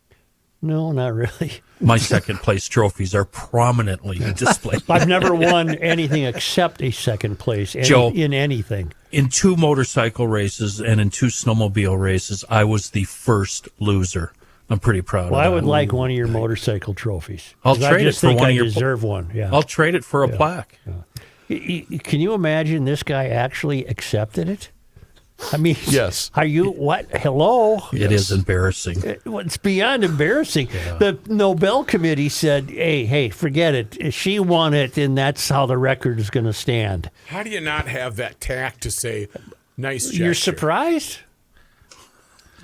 No, not really. My second place trophies are prominently displayed. I've never won anything except a second place in anything. In 2 motorcycle races and in 2 snowmobile races, I was the first loser. I'm pretty proud of that. Well, I would like one of your motorcycle trophies. I'll trade it for one of your. I deserve one. Yeah. I'll trade it for a plaque. Yeah. Can you imagine this guy actually accepted it? I mean, yes. Are you what? Hello? It is embarrassing. It's beyond embarrassing. Yeah. The Nobel Committee said, hey, forget it. She won it, and that's how the record is going to stand. How do you not have that tact to say, nice gesture? You're surprised?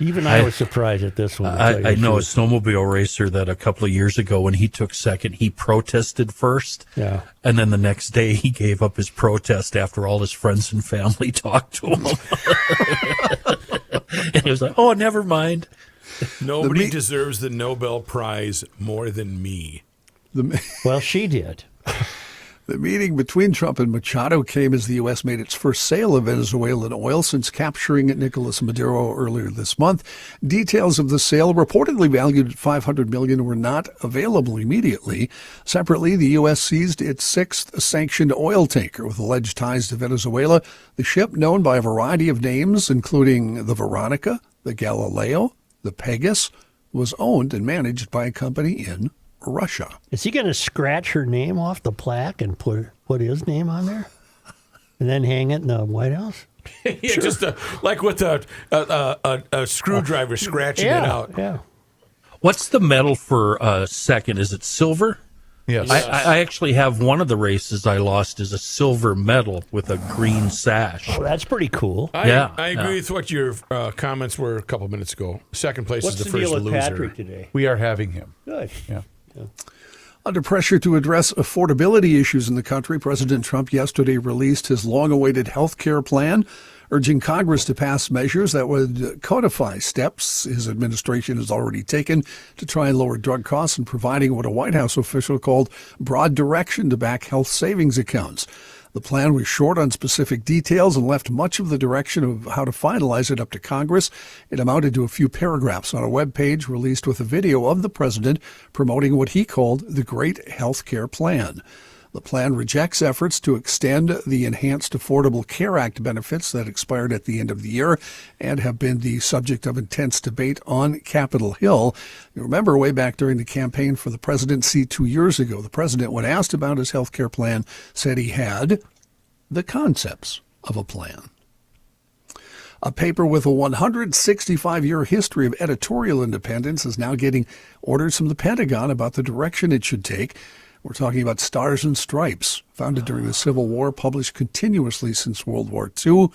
Even I was surprised at this one. I know a snowmobile racer that a couple of years ago, when he took second, he protested first. Yeah. And then the next day, he gave up his protest after all his friends and family talked to him. And he was like, oh, never mind. Nobody deserves the Nobel Prize more than me. Well, she did. The meeting between Trump and Machado came as the U.S. made its first sale of Venezuelan oil since capturing Nicolas Maduro earlier this month. Details of the sale, reportedly valued at $500 million, were not available immediately. Separately, the U.S. seized its 6th sanctioned oil tanker with alleged ties to Venezuela. The ship, known by a variety of names, including the Veronica, the Galileo, the Pegasus, was owned and managed by a company in Russia. Is he going to scratch her name off the plaque and put his name on there, and then hang it in the White House? Yeah, sure. Just like with a screwdriver scratching it out. Yeah. What's the medal for second? Is it silver? Yes. I actually have one of the races I lost is a silver medal with a green sash. Oh, that's pretty cool. I agree with what your comments were a couple minutes ago. Second place What's is the the first deal with loser. Patrick today? We are having him. Good. Yeah. Under pressure to address affordability issues in the country, President Trump yesterday released his long-awaited health care plan, urging Congress to pass measures that would codify steps his administration has already taken to try and lower drug costs and providing what a White House official called broad direction to back health savings accounts. The plan was short on specific details and left much of the direction of how to finalize it up to Congress. It amounted to a few paragraphs on a web page released with a video of the president promoting what he called the Great Healthcare Plan. The plan rejects efforts to extend the Enhanced Affordable Care Act benefits that expired at the end of the year and have been the subject of intense debate on Capitol Hill. You remember way back during the campaign for the presidency 2 years ago, the president, when asked about his health care plan, said he had the concepts of a plan. A paper with a 165-year history of editorial independence is now getting orders from the Pentagon about the direction it should take. We're talking about Stars and Stripes, founded during the Civil War, published continuously since World War II.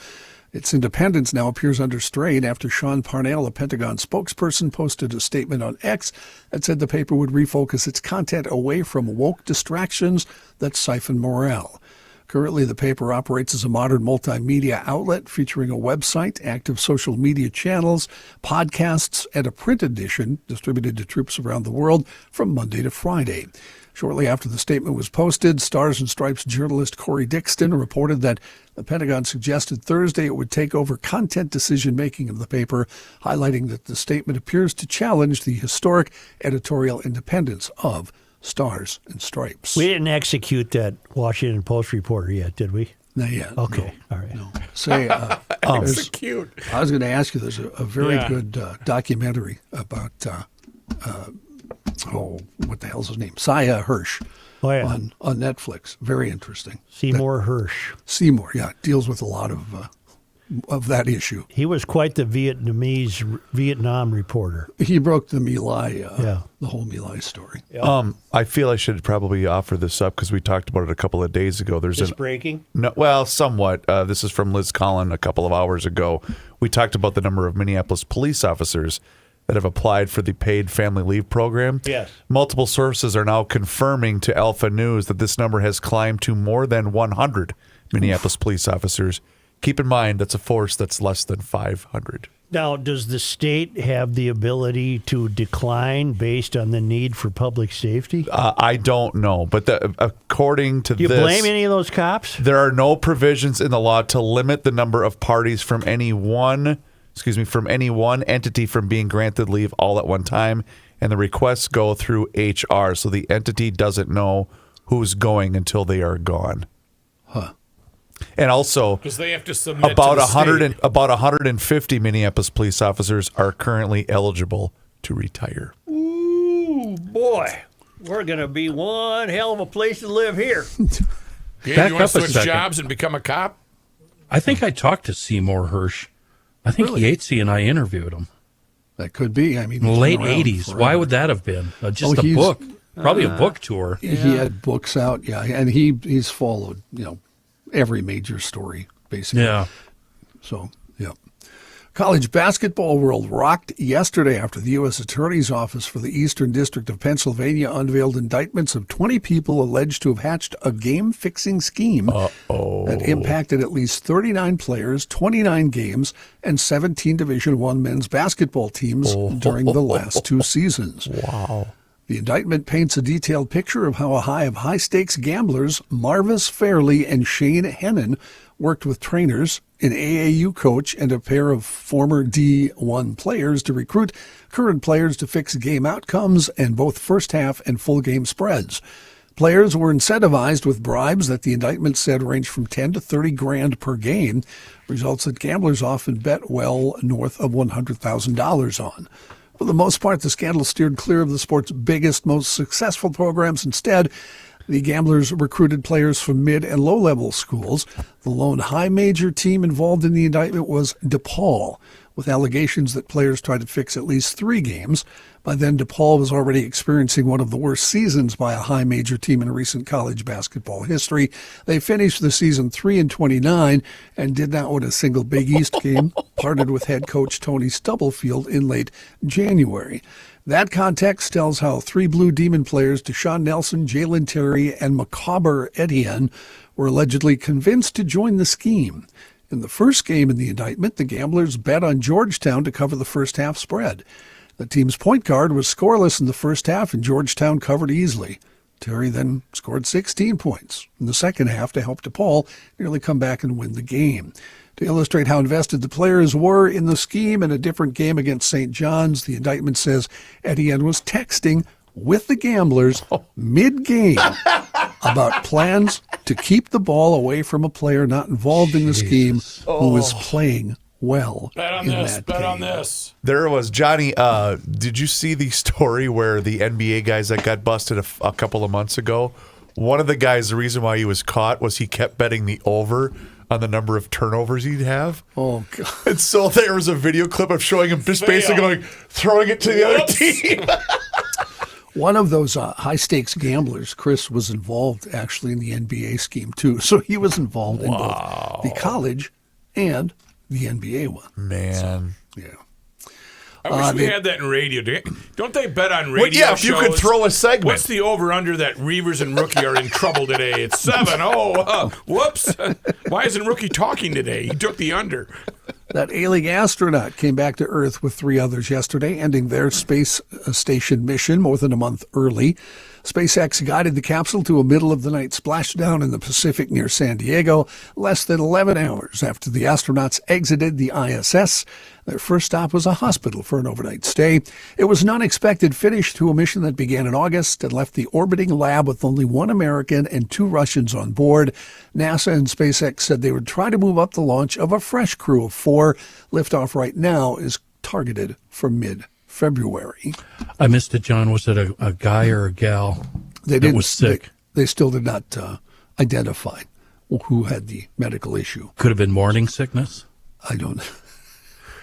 Its independence now appears under strain after Sean Parnell, a Pentagon spokesperson, posted a statement on X that said the paper would refocus its content away from woke distractions that siphon morale. Currently, the paper operates as a modern multimedia outlet featuring a website, active social media channels, podcasts, and a print edition distributed to troops around the world from Monday to Friday. Shortly after the statement was posted, Stars and Stripes journalist Corey Dixon reported that the Pentagon suggested Thursday it would take over content decision-making of the paper, highlighting that the statement appears to challenge the historic editorial independence of Stars and Stripes. We didn't execute that Washington Post reporter yet, did we? Not yet. Okay. No, all right. No. Say, Execute. I was going to ask you, there's a very good documentary about what the hell's his name? Saya Hirsch on Netflix. Very interesting. Seymour Hirsch. Seymour, yeah, deals with a lot of that issue. He was quite the Vietnam reporter. He broke the My Lai, the whole My Lai story. Yeah. I feel I should probably offer this up because we talked about it a couple of days ago. There's breaking? No, well, somewhat. This is from Liz Collin a couple of hours ago. We talked about the number of Minneapolis police officers that have applied for the paid family leave program. Yes. Multiple sources are now confirming to Alpha News that this number has climbed to more than 100 Minneapolis police officers. Keep in mind, that's a force that's less than 500. Now, does the state have the ability to decline based on the need for public safety? I don't know, but according to Do you this, blame any of those cops? there are no provisions in the law to limit the number of parties from any one entity from being granted leave all at one time, and the requests go through HR, so the entity doesn't know who's going until they are gone. Huh. And also, because they have to submit about to the state. About 150 Minneapolis police officers are currently eligible to retire. Ooh, boy. We're going to be one hell of a place to live here. Yeah, you want to switch jobs and become a cop? I think I talked to Seymour Hirsch. I think Yatesy and I interviewed him. That could be. I mean, late 80s. Why would that have been? Just a book. Probably a book tour. He had books out, and he's followed, every major story, basically. Yeah. So, yeah. College basketball world rocked yesterday after the U.S. Attorney's Office for the Eastern District of Pennsylvania unveiled indictments of 20 people alleged to have hatched a game-fixing scheme that impacted at least 39 players, 29 games, and 17 Division I men's basketball teams during the last 2 seasons. Wow. The indictment paints a detailed picture of how a hive of high-stakes gamblers, Marvis Fairley and Shane Hennon, worked with trainers, an AAU coach, and a pair of former D1 players to recruit current players to fix game outcomes and both first half and full game spreads. Players were incentivized with bribes that the indictment said ranged from 10 to 30 grand per game, results that gamblers often bet well north of $100,000 on. For the most part, the scandal steered clear of the sport's biggest, most successful programs. Instead, the gamblers recruited players from mid and low-level schools. The lone high major team involved in the indictment was DePaul, with allegations that players tried to fix at least 3 games. By then, DePaul was already experiencing one of the worst seasons by a high major team in recent college basketball history. They finished the season 3-29 and did not win a single Big East game, parted with head coach Tony Stubblefield in late January. That context tells how 3 Blue Demon players, Deshaun Nelson, Jalen Terry, and Macabre Etienne, were allegedly convinced to join the scheme. In the first game in the indictment, the gamblers bet on Georgetown to cover the first half spread. The team's point guard was scoreless in the first half, and Georgetown covered easily. Terry then scored 16 points in the second half to help DePaul nearly come back and win the game. To illustrate how invested the players were in the scheme in a different game against St. John's, the indictment says Etienne was texting with the gamblers mid-game about plans to keep the ball away from a player not involved in the scheme who was playing well. Bet on in this. that Bet game. on this. There was Johnny. Did you see the story where the NBA guys that got busted a couple of months ago? One of the guys, the reason why he was caught was he kept betting the over on the number of turnovers he'd have. Oh, God. And so there was a video clip of showing him just basically throwing it to the other team. One of those high-stakes gamblers, Chris, was involved actually in the NBA scheme, too. So he was involved in both the college and the NBA one. Man. Yeah. I wish we had that in radio. Don't they bet on radio Well, yeah, if you could shows? throw a segment. What's the over-under that Reavers and Rookie are in trouble today? It's 7. Whoops. Why isn't Rookie talking today? He took the under. That A-League astronaut came back to Earth with 3 others yesterday, ending their space station mission more than a month early. SpaceX guided the capsule to a middle-of-the-night splashdown in the Pacific near San Diego, less than 11 hours after the astronauts exited the ISS. Their first stop was a hospital for an overnight stay. It was an unexpected finish to a mission that began in August and left the orbiting lab with only 1 American and 2 Russians on board. NASA and SpaceX said they would try to move up the launch of a fresh crew of 4. Liftoff right now is targeted for mid-February. I missed it, John. Was it a guy or a gal that was sick? They still did not identify who had the medical issue. Could have been morning sickness. I don't know.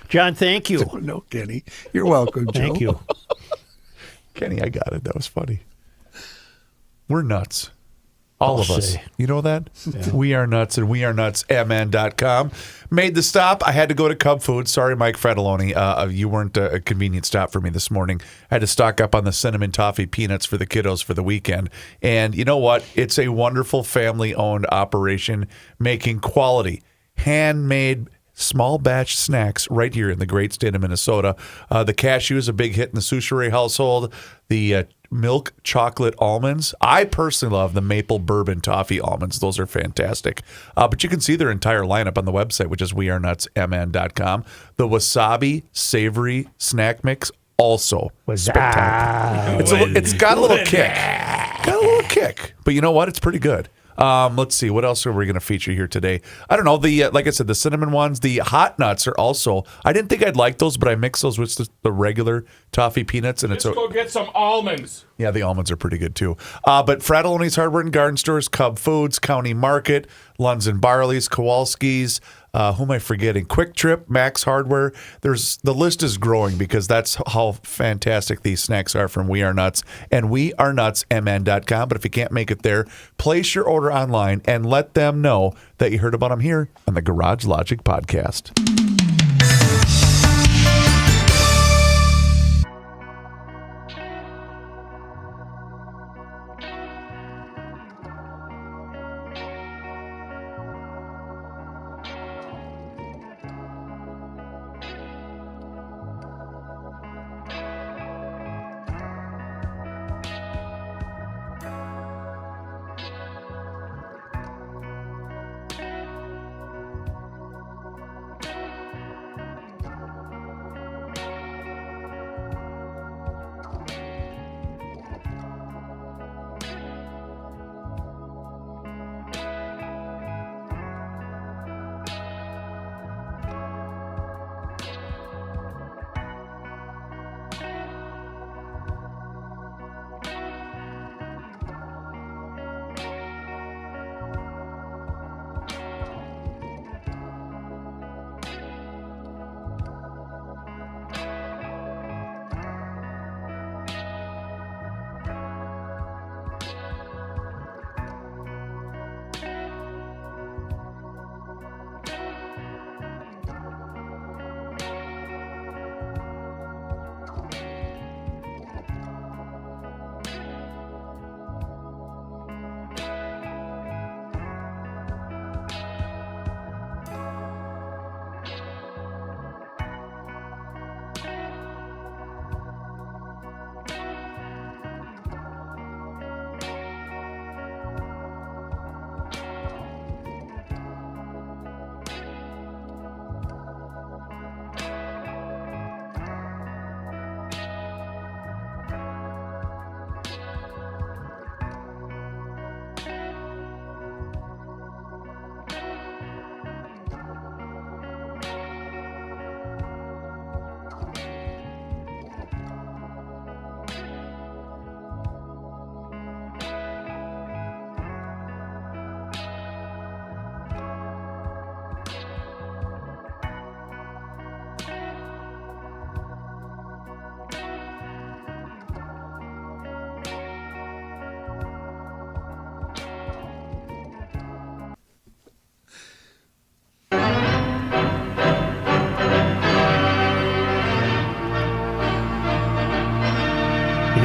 John, thank you. No, Kenny. You're welcome, Joe. Thank you. Kenny, I got it. That was funny. We're nuts. All of us. say. You know that? Yeah. We are nuts, and wearenutsmn.com. Made the stop. I had to go to Cub Food. Sorry, Mike Fratelloni. You weren't a convenient stop for me this morning. I had to stock up on the cinnamon toffee peanuts for the kiddos for the weekend. And you know what? It's a wonderful family-owned operation making quality, handmade small batch snacks right here in the great state of Minnesota. The cashew is a big hit in the Souchere household. The milk chocolate almonds. I personally love the maple bourbon toffee almonds. Those are fantastic. But you can see their entire lineup on the website, which is wearenutsmn.com. The wasabi savory snack mix, also spectacular. It's got a little kick. Got a little kick. But you know what? It's pretty good. Let's see. What else are we going to feature here today? I don't know. The like I said, the cinnamon ones, the hot nuts are also. I didn't think I'd like those, but I mix those with the regular toffee peanuts, and Let's go get some almonds. Yeah, the almonds are pretty good too. But Fratelloni's Hardware and Garden Stores, Cub Foods, County Market, Lunds and Barley's, Kowalski's. Who am I forgetting? Quick Trip, Max Hardware. The list is growing because that's how fantastic these snacks are from We Are Nuts and wearenutsmn.com. But if you can't make it there, place your order online and let them know that you heard about them here on the Garage Logic Podcast.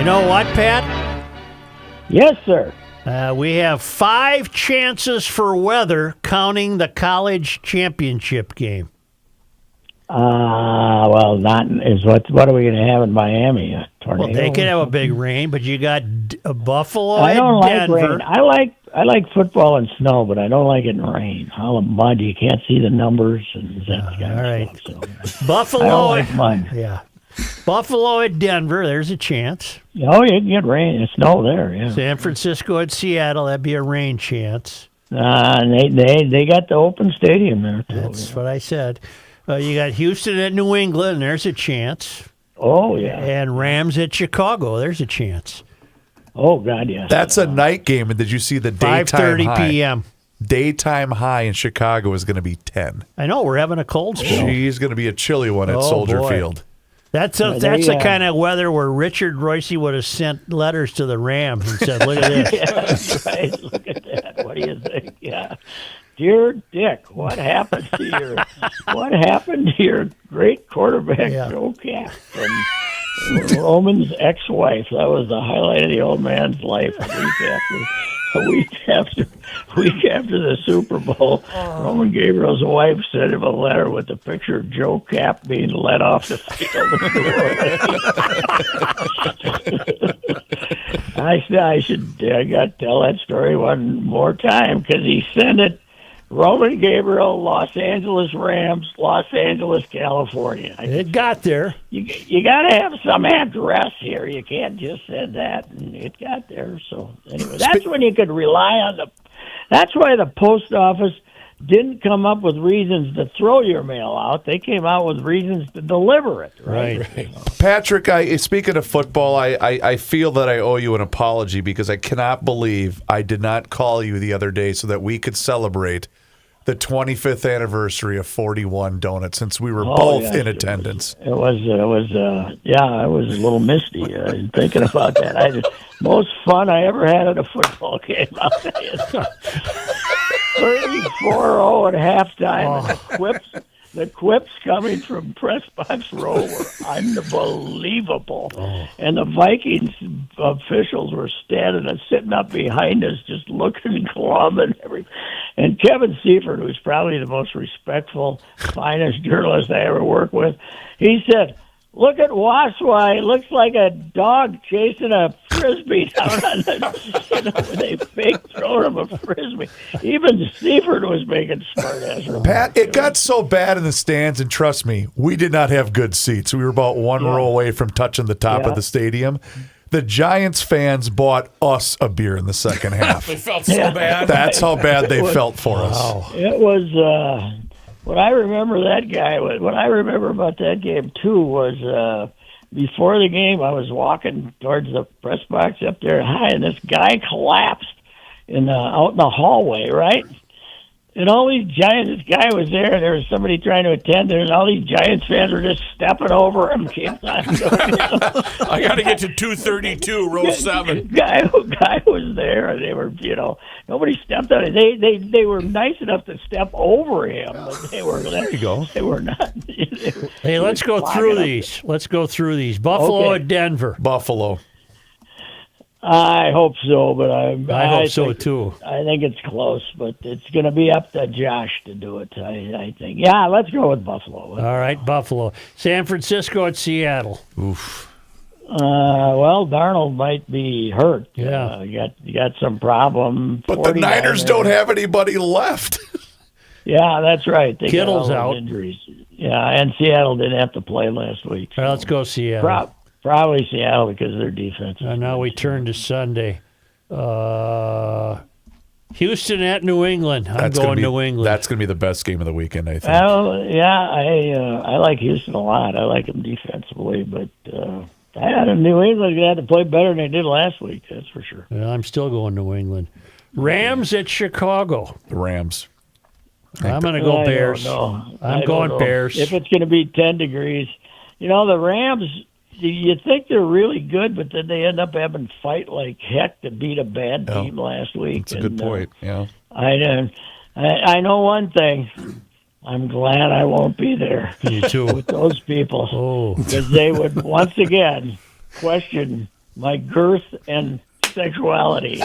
know what, Pat? Yes, sir. We have 5 chances for weather, counting the college championship game. Well, not is what are we going to have in Miami? A tornado? Well, they could have a big rain, but you got Buffalo I don't and Denver. like rain. I like football and snow, but I don't like it in rain. All the mud, you can't see the numbers and that kind all right. of stuff. So, Buffalo. I don't like mud. Yeah. Buffalo at Denver, there's a chance. Oh, you can get rain and snow there. Yeah. San Francisco at Seattle, that'd be a rain chance. And they got the open stadium there too. That's what I said. You got Houston at New England, there's a chance. Oh yeah. And Rams at Chicago, there's a chance. Oh God, yes. That's a night game. And did you see the daytime 5:30 high? p.m. Daytime high in Chicago is going to be 10. I know we're having a cold spell. She's going to be a chilly one at Soldier boy. Field. That's the kind of weather where Richard Royce would have sent letters to the Rams and said, "Look at this." Yeah, that's right. Look at that. What do you think? Yeah. Dear Dick, what happened to your great quarterback, Joe Cap, and Roman's ex-wife? That was the highlight of the old man's life. A week after the Super Bowl, Roman Gabriel's wife sent him a letter with a picture of Joe Cap being let off the field. I got to tell that story one more time because he sent it. Roman Gabriel, Los Angeles Rams, Los Angeles, California. It got there. You got to have some address here. You can't just send that, and it got there. So anyway, that's when you could rely on the. That's why the post office didn't come up with reasons to throw your mail out. They came out with reasons to deliver it. Right. Patrick, speaking of football, I feel that I owe you an apology because I cannot believe I did not call you the other day so that we could celebrate the 25th anniversary of 41 Donuts since we were both in attendance. It was I was a little misty thinking about that. Most fun I ever had at a football game, I'll tell you. 34-0 at halftime. And the quips coming from press box row were unbelievable. And the Vikings officials were sitting up behind us, just looking glum and everything. And Kevin Seifert, who's probably the most respectful, finest journalist I ever worked with, he said, "Look at Waswai. It looks like a dog chasing a Frisbee down on with a fake throwing of a Frisbee." Even Seifert was making smart ass remarks. Pat, it got so bad in the stands, and trust me, we did not have good seats. We were about one row away from touching the top of the stadium. The Giants fans bought us a beer in the second half. They felt so bad. That's how bad they felt for us. It was... What I remember about that game too was before the game I was walking towards the press box up there high, and this guy collapsed out in the hallway, right? And all these Giants, this guy was there, and there was somebody trying to attend there, and all these Giants fans were just stepping over him. I got to get to 232, row 7. Guy was there, and they were, nobody stepped on it. They were nice enough to step over him, but they were. There you go. They were not. Hey, let's go through these. Buffalo at Denver. Buffalo. I hope so, but I hope so too. I think it's close, but it's going to be up to Josh to do it. I think. Yeah, let's go with Buffalo. All right, Buffalo. San Francisco at Seattle. Oof. Well, Darnold might be hurt. Yeah, you got some problem. But the Niners don't have anybody left. Yeah, that's right. They Kittle's got all out. those injuries. Yeah, and Seattle didn't have to play last week. All right, let's go Seattle. Probably Seattle because of their defense. And now we turn to Sunday. Houston at New England. I'm going New England. That's going to be the best game of the weekend, I think. Well, yeah, I like Houston a lot. I like them defensively, but New England's going to have to play better than they did last week, that's for sure. Yeah, I'm still going New England. Rams at Chicago. The Rams. I'm going to go Bears. I'm going Bears. If it's going to be 10 degrees. The Rams... You think they're really good, but then they end up having fight like heck to beat a bad team last week. That's a good point. Yeah, I know one thing. I'm glad I won't be there. Me too. With those people, because they would once again question my girth and sexuality.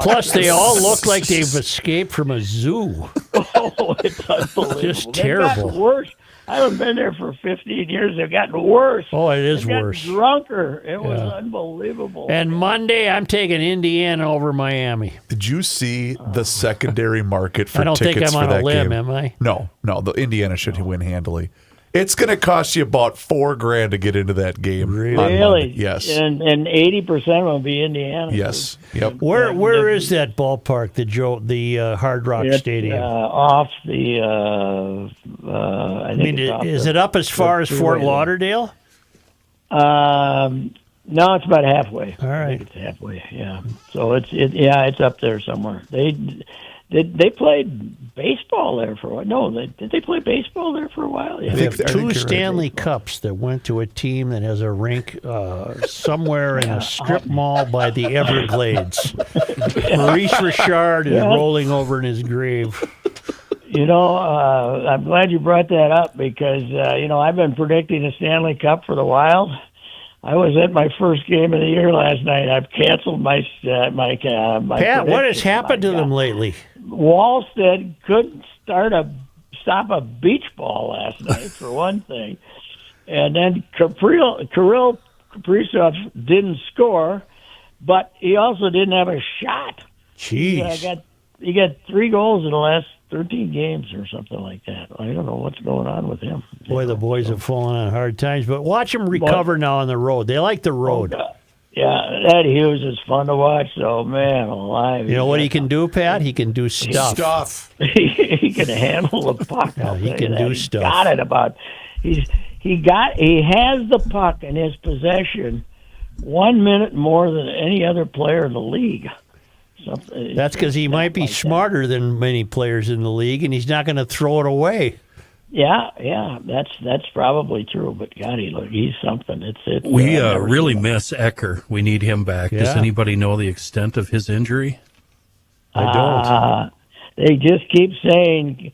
Plus, they all look like they've escaped from a zoo. Oh, it's unbelievable. Just They've terrible. gotten worse. I haven't been there for 15 years. They've gotten worse. Oh, it is They've gotten worse. drunker. It was unbelievable. And Monday, I'm taking Indiana over Miami. Did you see the secondary market for I don't think tickets I'm for on a that lim, game? am I? No. The Indiana should win handily. It's going to cost you about $4,000 to get into that game. Really? on Really? Monday. Yes. And 80% of them will be Indiana. Yes. Yep. Where is that ballpark? The Hard Rock It's, Stadium. off the. I think it's off is the- it up as far as the Fort freeway. Lauderdale? No, it's about halfway. All right. I think it's halfway. Yeah. So it's up there somewhere. They played baseball there for a while. No, did they play baseball there for a while? Yeah. We have I think two you're right. Stanley Cups that went to a team that has a rink somewhere in a strip mall by the Everglades. Maurice Richard is rolling over in his grave. I'm glad you brought that up because, I've been predicting a Stanley Cup for the Wild. I was at my first game of the year last night. I've canceled my Pat, what has prediction. happened to them lately? Wallstead couldn't stop a beach ball last night, for one thing. And then Kirill Kaprizov didn't score, but he also didn't have a shot. Jeez. He got 3 goals in the last 13 games or something like that. I don't know what's going on with him. Boy, the boys have fallen on hard times, but watch them recover now on the road. They like the road. Yeah, Ed Hughes is fun to watch, so, man, alive. You know what he can do, Pat? He can do stuff. He can handle the puck. Yeah, he I'll tell can you do that. stuff. He got it about. He has the puck in his possession 1 minute more than any other player in the league. That's because he might be smarter than many players in the league, and he's not going to throw it away. Yeah, that's probably true. But God, he's something. We really miss Ecker. We need him back. Yeah. Does anybody know the extent of his injury? I don't. They just keep saying,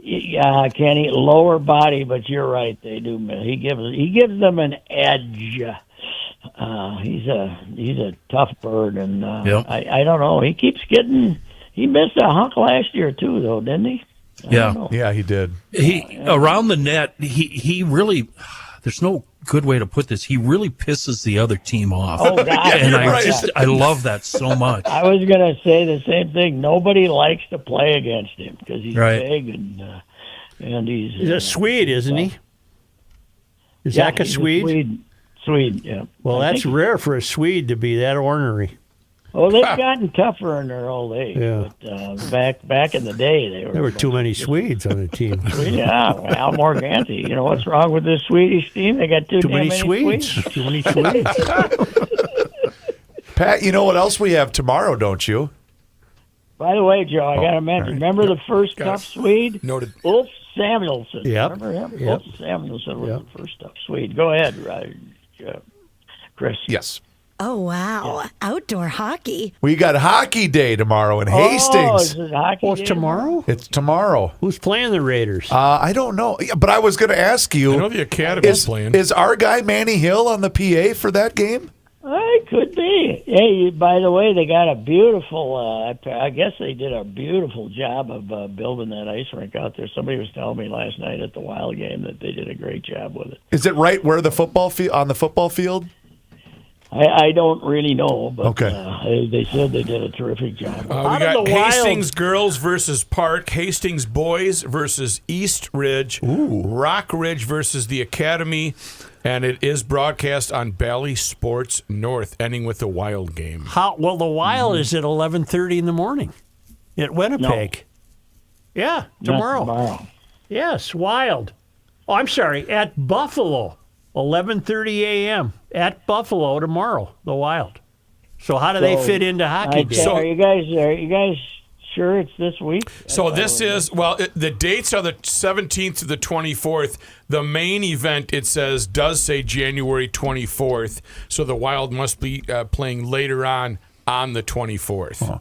Kenny, lower body, but you're right. They do. He gives them an edge. He's a tough bird, and Yep. I don't know. He keeps getting. He missed a hunk last year too, though, didn't he? I don't know. Yeah, he did. He around the net. He really. There's no good way to put this. He really pisses the other team off. Oh God! And I love that so much. I was gonna say the same thing. Nobody likes to play against him because he's Right. big and he's a Swede, isn't he? Is yeah, Zach a he's Swede? Swede, yeah. Well, I that's think- rare for a Swede to be that ornery. Well, they've gotten tougher in their old age. Yeah. But back in the day, There were too many Swedes on the team. Yeah, Al Morganti. You know what's wrong with this Swedish team? They got too Too many damn Swedes. Too many Swedes. Pat, you know what else we have tomorrow, don't you? By the way, Joe, I got to mention. Remember the first tough Swede? Noted. Ulf Samuelsson. Yep. Remember him? Yep. Ulf Samuelsson was the first tough Swede. Go ahead, Chris. Yes. Oh, wow. Outdoor hockey. We got Hockey Day tomorrow in Oh, Hastings. is it hockey It's day tomorrow? It's tomorrow. Who's playing the Raiders? I don't know, Yeah, but I was going to ask I know you: the Academy's playing. is our guy Manny Hill on the PA for that game? It could be. Hey, by the way, they got a beautiful. I guess they did a beautiful job of building that ice rink out there. Somebody was telling me last night at the Wild game that they did a great job with it. Is it right where the football on the football field? I don't really know, but Okay. they said they did a terrific job. We got Hastings girls versus Park, Hastings boys versus East Ridge, Rock Ridge versus the Academy, and it is broadcast on Bally Sports North, ending with the Wild game. Well, the Wild is at 11:30 in the morning at Winnipeg. Yeah, tomorrow. Yes, Wild. Oh, I'm sorry, at Buffalo, 11:30 a.m. at Buffalo tomorrow. The Wild. So how do they fit into hockey day? Are you guys sure it's this week? So this is, the dates are the 17th to the 24th. The main event, it does say January 24th. So the Wild must be playing later on the 24th. Huh.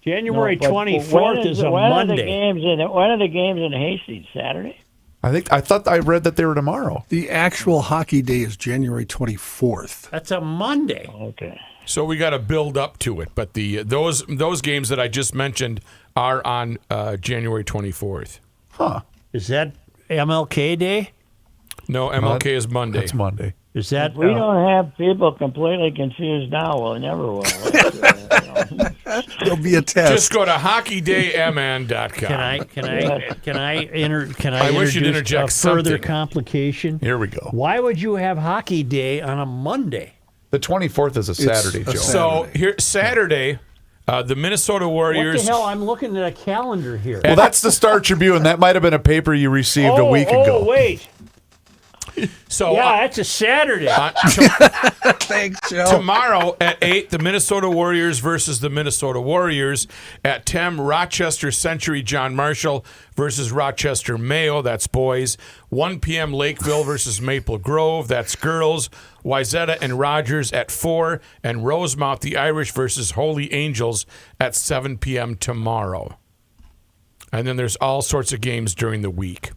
January 24th is a Monday. When are the games in Hastings? Saturday? I thought I read that they were tomorrow. The actual hockey day is January 24th. That's a Monday. Okay. So we got to build up to it. But those games that I just mentioned are on January 24th. Huh. Is that MLK Day? No, MLK is Monday. That's Monday. Is that? If we don't have people completely confused now, we'll never will. There'll be a test. Just go to hockeydaymn.com. I wish you'd introduce interject a further something. complication? Here we go. Why would you have Hockey Day on a Monday? The 24th is a Saturday, Joe. So here Saturday, the Minnesota Warriors. What the hell? I'm looking at a calendar here. Well, that's the Star Tribune. That might have been a paper you received a week ago. Oh, wait. So Yeah, that's a Saturday. Thanks, Joe. Tomorrow at 8, the Minnesota Warriors versus the Minnesota Warriors. At 10, Rochester Century John Marshall versus Rochester Mayo. That's boys. 1 p.m. Lakeville versus Maple Grove. That's girls. Wayzata and Rogers at 4. And Rosemount, the Irish versus Holy Angels at 7 p.m. tomorrow. And then there's all sorts of games during the week.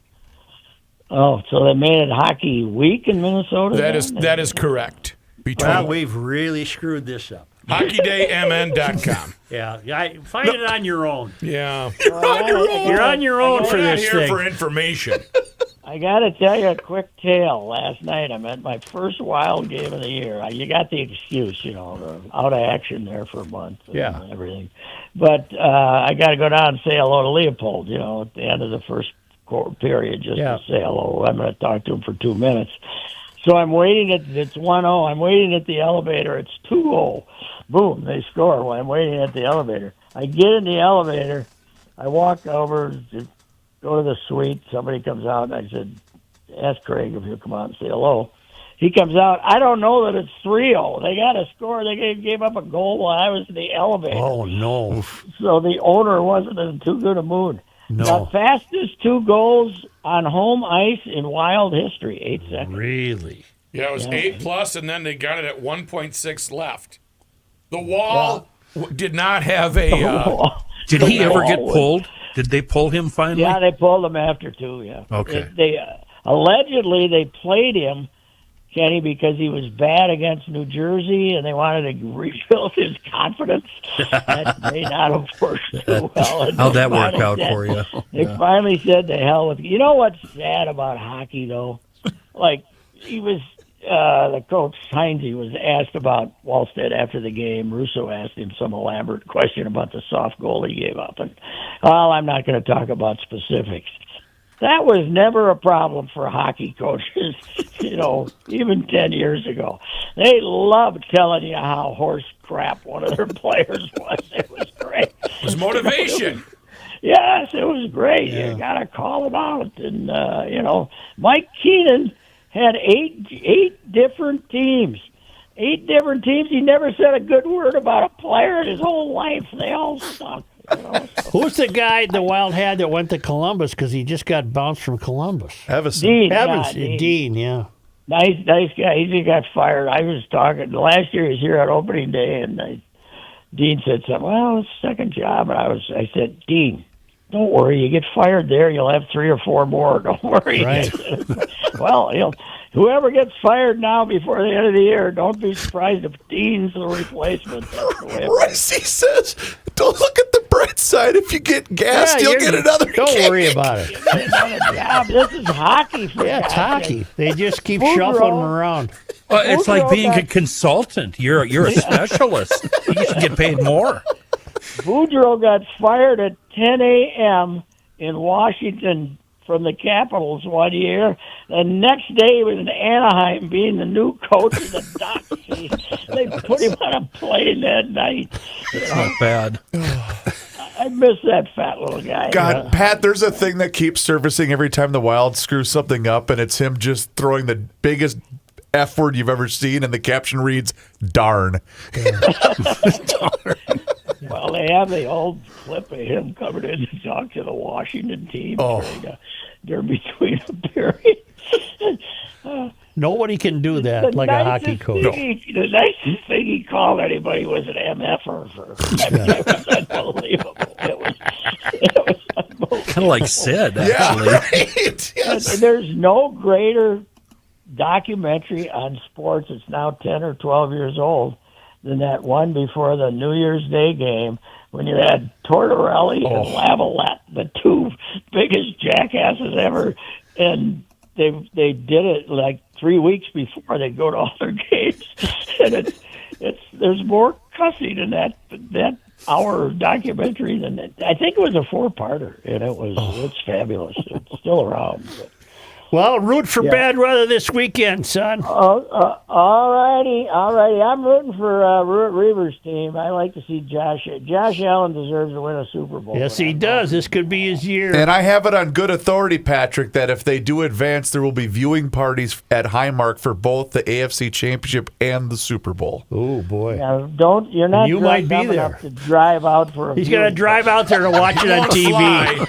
Oh, so they made it Hockey Week in Minnesota? That is correct. Well, we've really screwed this up. HockeyDayMN.com. Yeah, find it on your own. Yeah. You're on your own for We're not this here thing. for information. I got to tell you a quick tale. Last night I'm at my first Wild game of the year. You got the excuse, out of action there for a month and everything. But I got to go down and say hello to Leopold, at the end of the first period just to say hello. I'm going to talk to him for 2 minutes. So I'm waiting it's 1-0. I'm waiting at the elevator. It's 2-0. Boom, they score while I'm waiting at the elevator. I get in the elevator. I walk over to go to the suite. Somebody comes out, and I said, ask Craig if he'll come out and say hello. He comes out. I don't know that it's 3-0. They got a score. They gave up a goal while I was in the elevator. Oh, no. So the owner wasn't in too good a mood. No. The fastest 2 goals on home ice in Wild history, 8 seconds. Really? Yeah, it was 8+, and then they got it at 1.6 left. The Wall did not have a... Did he ever get pulled? Did they pull him finally? Yeah, they pulled him after 2, yeah. Okay. They allegedly, they played him, Kenny, because he was bad against New Jersey, and they wanted to rebuild his confidence. That may not have worked too well. And How'd that work out for you? They finally said, "The hell with you." You know what's sad about hockey, though? Like, he was, the coach, Heinze, was asked about Wallstead after the game. Russo asked him some elaborate question about the soft goal he gave up. And, well, I'm not going to talk about specifics. That was never a problem for hockey coaches, even 10 years ago. They loved telling you how horse crap one of their players was. It was great. It was motivation. Yes, it was great. Yeah. You got to call him out. And, Mike Keenan had eight different teams. 8 different teams. He never said a good word about a player in his whole life. They all suck. Who's the guy the Wild had that went to Columbus because he just got bounced from Columbus? Evison. Dean, yeah. Nice guy. He just got fired. I was talking last year. He was here on opening day, and Dean said something. Well, it's second job, and I said, Dean, don't worry. You get fired there, you'll have 3 or 4 more. Don't worry. Right. Well, whoever gets fired now before the end of the year, don't be surprised if Dean's the replacement. Ricey says, don't look at the bright side. If you get gassed, you'll get another Don't gig. worry about it. This is hockey. For It's hockey. They just keep Boudreaux. shuffling them around. Well, it's like Boudreaux being a got- consultant. You're a specialist. You should get paid more. Boudreaux got fired at 10 a.m. in Washington from the Capitals one year. The next day he was in Anaheim being the new coach of the Ducks. They put him on a plane that night. It's not bad. I miss that fat little guy. God, Pat, there's a thing that keeps surfacing every time the Wild screws something up, and it's him just throwing the biggest F word you've ever seen, and the caption reads, darn. Well, they have the old clip of him coming in to talk to the Washington team during between a period. Nobody can do that like a hockey coach. The nicest thing he called anybody was an MFer. It was unbelievable. It was unbelievable. kind of like Sid, actually. Yeah, right. Yes. There's no greater documentary on sports. It's now 10 or 12 years old than that one before the New Year's Day game when you had Tortorelli and Lavalette, the two biggest jackasses ever, and they did it like 3 weeks before they go to all their games, and there's more cussing in that hour documentary than that. I think it was a 4-parter, and it's fabulous. It's still around. But. Well, root for bad weather this weekend, son. All righty. I'm rooting for Reaver's team. I like to see Josh Allen deserves to win a Super Bowl. Yes, he does. This could be his year. And I have it on good authority, Patrick, that if they do advance, there will be viewing parties at Highmark for both the AFC Championship and the Super Bowl. Oh, boy. Now, you're not you might be there. enough to drive out for a He's going to drive out there to watch it on TV.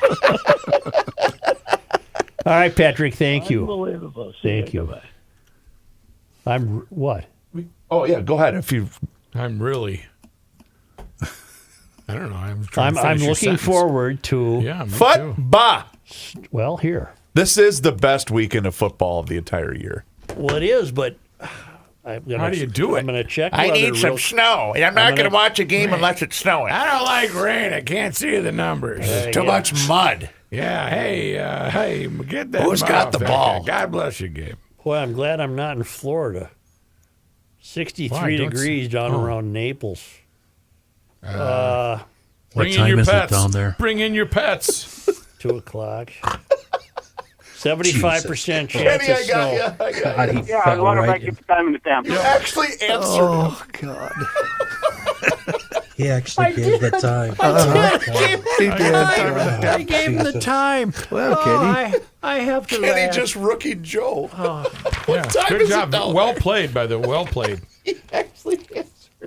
All right, Patrick, thank you. Unbelievable. Thank you. I'm what? Oh, yeah, go ahead. I'm really... I don't know. I'm looking forward to... Yeah, me too. Football. Well, here. This is the best weekend of football of the entire year. Well, it is, but... How do you do it? I'm going to check. I need some snow. I'm not going to watch a game unless it's snowing. I don't like rain. I can't see the numbers. Too much mud. Yeah, hey, get that. Who's mud got off the that ball? guy. God bless you, Gabe. Boy, I'm glad I'm not in Florida. 63 Why? degrees down around Naples. What Bring in time your is pets. it down there? Bring in your pets. 2 o'clock. 75% chance Kenny, of I snow. got you. God, he Yeah, I fell want to right make it time in the temp. You actually answered. Oh, God. He actually gave the time. He did. I gave him the time. Well, Kenny. I have to Kenny laugh. just rookie Joe. Yeah, time good is it job. now? Well played, by the way. Well played. He actually answered.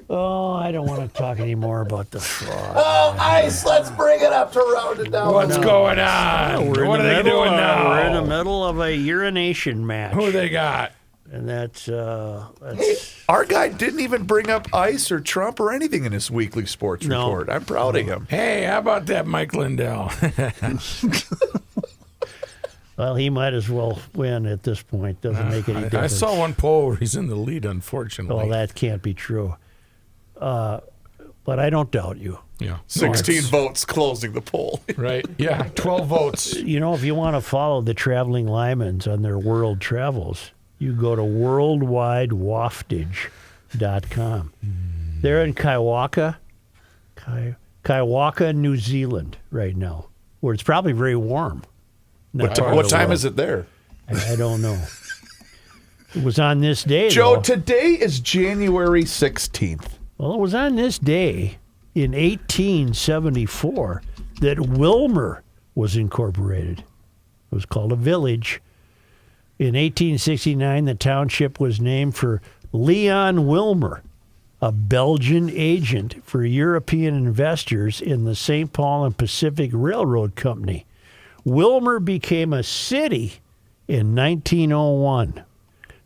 Oh, I don't want to talk anymore about the fraud. Oh, ice. Let's bring it up to round it down. What's going on? What are they doing now? We're in the middle of a urination match. Who they got? And that's Our guy didn't even bring up ice or Trump or anything in his weekly sports report. I'm proud of him. Hey, how about that Mike Lindell? well, he might as well win at this point. Doesn't make any difference. I saw one poll where he's in the lead, unfortunately. Well, that can't be true. But I don't doubt you. Yeah. 16 votes closing the poll. Right. Yeah. 12 votes. You know, if you want to follow the traveling Lymans on their world travels, you go to worldwidewaftage.com. They're in Kaiwaka, New Zealand right now, where it's probably very warm. What time is it there? I don't know. It was on this day, Joe, though. today is January 16th. Well, it was on this day in 1874 that Wilmer was incorporated. It was called a village. In 1869, the township was named for Leon Wilmer, a Belgian agent for European investors in the St. Paul and Pacific Railroad Company. Wilmer became a city in 1901.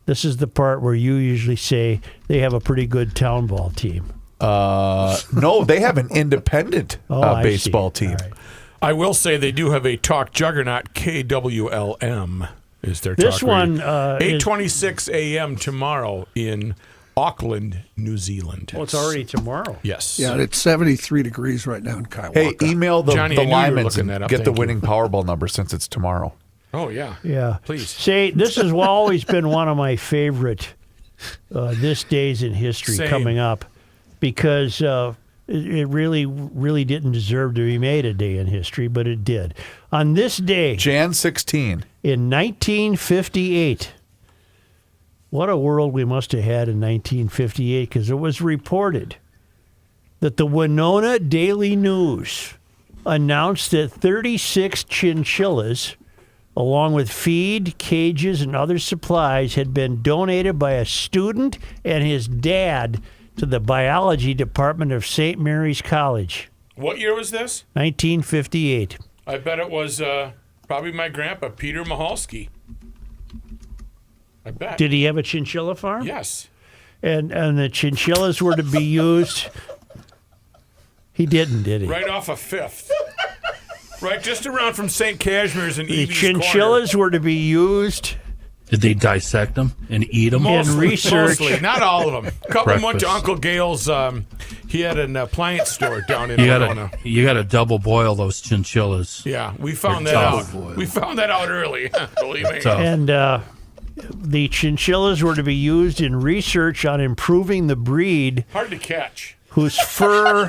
This is the part where you usually say they have a pretty good town ball team. No, they have an independent baseball team. Right. I will say they do have a talk juggernaut, KWLM is their This talk one, radio. 8:26 a.m. tomorrow in Auckland, New Zealand. Oh, it's already tomorrow. Yes. Yeah, it's 73 degrees right now in Kaiwaka. Hey, email the Johnny, I knew you were Lyman's looking and that up. get the Thank you. winning Powerball number since it's tomorrow. Oh, yeah. Yeah. Please. Say, this has always been one of my favorite this days in history Same. coming up because it really didn't deserve to be made a day in history, but it did. On this day, Jan 16. in 1958, what a world we must have had in 1958 because it was reported that the Winona Daily News announced that 36 chinchillas, along with feed, cages, and other supplies, had been donated by a student and his dad to the biology department of St. Mary's College. What year was this? 1958. I bet it was probably my grandpa, Peter Mahalski. I bet. Did he have a chinchilla farm? Yes. And the chinchillas were to be used. He didn't, did he? Right off of 5th. Right, just around from St. Cashmere's and The Evie's chinchillas were to be used Did they dissect them and eat them? in research. Mostly, not all of them. A couple of them went to Breakfast. Uncle Gail's. He had an appliance store down in Winona. You got to double boil those chinchillas. Yeah, we found They're that tough. out. We found that out early. Believe me. Tough. And the chinchillas were to be used in research on improving the breed Hard to catch. whose fur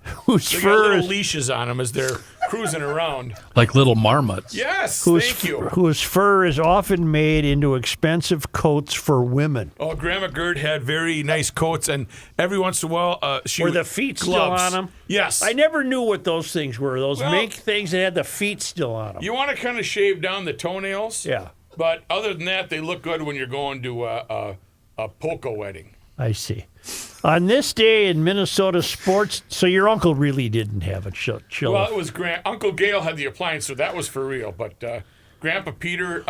They got little is leashes on them as they're cruising around. Like little marmots. Yes, whose, thank you. whose fur is often made into expensive coats for women. Oh, Grandma Gerd had very nice coats, and every once in a while, she Were would- the feet still gloves. on them? Yes. I never knew what those things were. Those Well- mink things that had the feet still on them. You want to kind of shave down the toenails. Yeah, But other than that, they look good when you're going to a polka wedding. I see. On this day in Minnesota sports, so your uncle really didn't have a chill. Well, it was Uncle Gail had the appliance, so that was for real. But Grandpa Peter,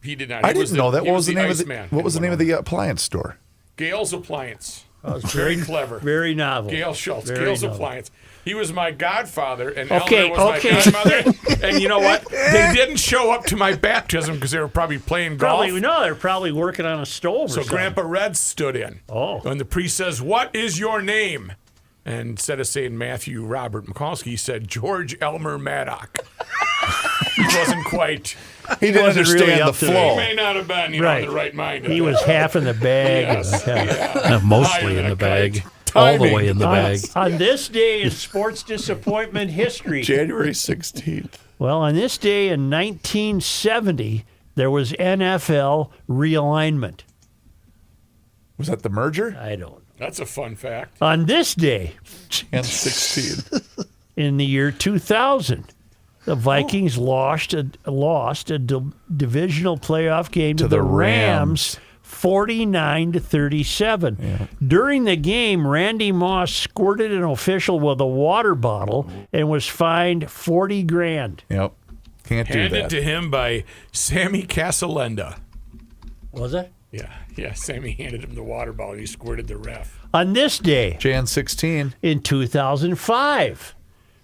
he did not. I He was didn't know that. he What was the name of the Iceman What was the in name of the appliance store? Gail's Appliance. was Very clever. very novel. Gail Schultz, Very Gail's novel. Appliance. He was my godfather, and Okay, Eleanor was okay. my godmother. And you know what? They didn't show up to my baptism because they were probably playing golf. Probably no, they're probably working on a stove. So or something. Grandpa Red stood in. Oh. And the priest says, "What is your name?" And instead of saying Matthew Robert McCoskey, he said George Elmer Maddock. He wasn't quite. He didn't wasn't really understand the up to He flow. may not have been, Right. in the right mind. He was half in the bag. Yes. Yeah. Yeah. Mostly Higher in than the a bag. kite. All the Timing. way in the bag. On this day in sports disappointment history. January 16th. Well, on this day in 1970, there was NFL realignment. Was that the merger? I don't know. That's a fun fact. On this day And 16. in the year 2000, the Vikings lost a divisional playoff game to the Rams 49-37. During the game, Randy Moss squirted an official with a water bottle and was fined $40,000. Yep. Can't do Handed that. to him by Sammy Casalenda. Was it? Yeah, Sammy handed him the water bottle and he squirted the ref. On this day Jan 16. in 2005,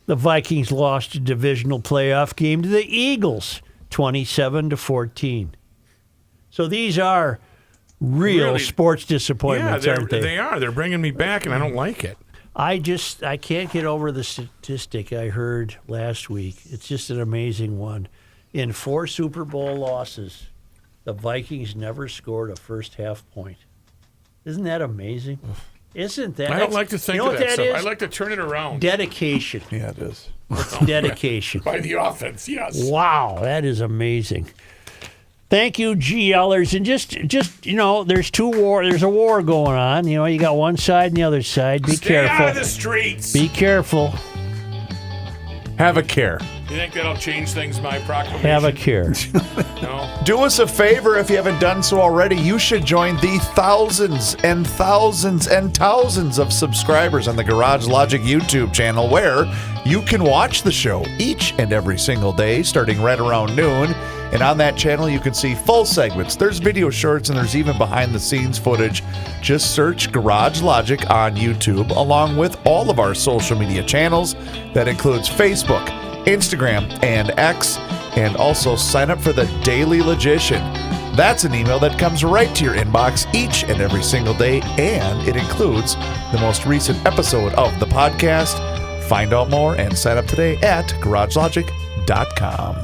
the Vikings lost a divisional playoff game to the Eagles 27-14. So these are real Really? sports disappointments, Yeah, aren't they? they are. They're bringing me back, and I don't like it. I can't get over the statistic I heard last week. It's just an amazing one. In 4 Super Bowl losses, the Vikings never scored a first half point. Isn't that amazing? Isn't that? I don't like to think you know of what that stuff. is? I like to turn it around. Dedication. Yeah, it is. Dedication. By the offense, yes. Wow, that is amazing. Thank you, GLers. And just there's there's a war going on. You got one side and the other side. Be Stay careful. out of the streets. Be careful. Have a care. You think that'll change things, my proclamation? Have a care. No? Do us a favor if you haven't done so already. You should join the thousands and thousands and thousands of subscribers on the Garage Logic YouTube channel, where you can watch the show each and every single day starting right around noon. And on that channel, you can see full segments. There's video shorts and there's even behind the scenes footage. Just search Garage Logic on YouTube, along with all of our social media channels. That includes Facebook, Instagram, and X. And also sign up for the Daily Logician. That's an email that comes right to your inbox each and every single day, and it includes the most recent episode of the podcast. Find out more and sign up today at garagelogic.com.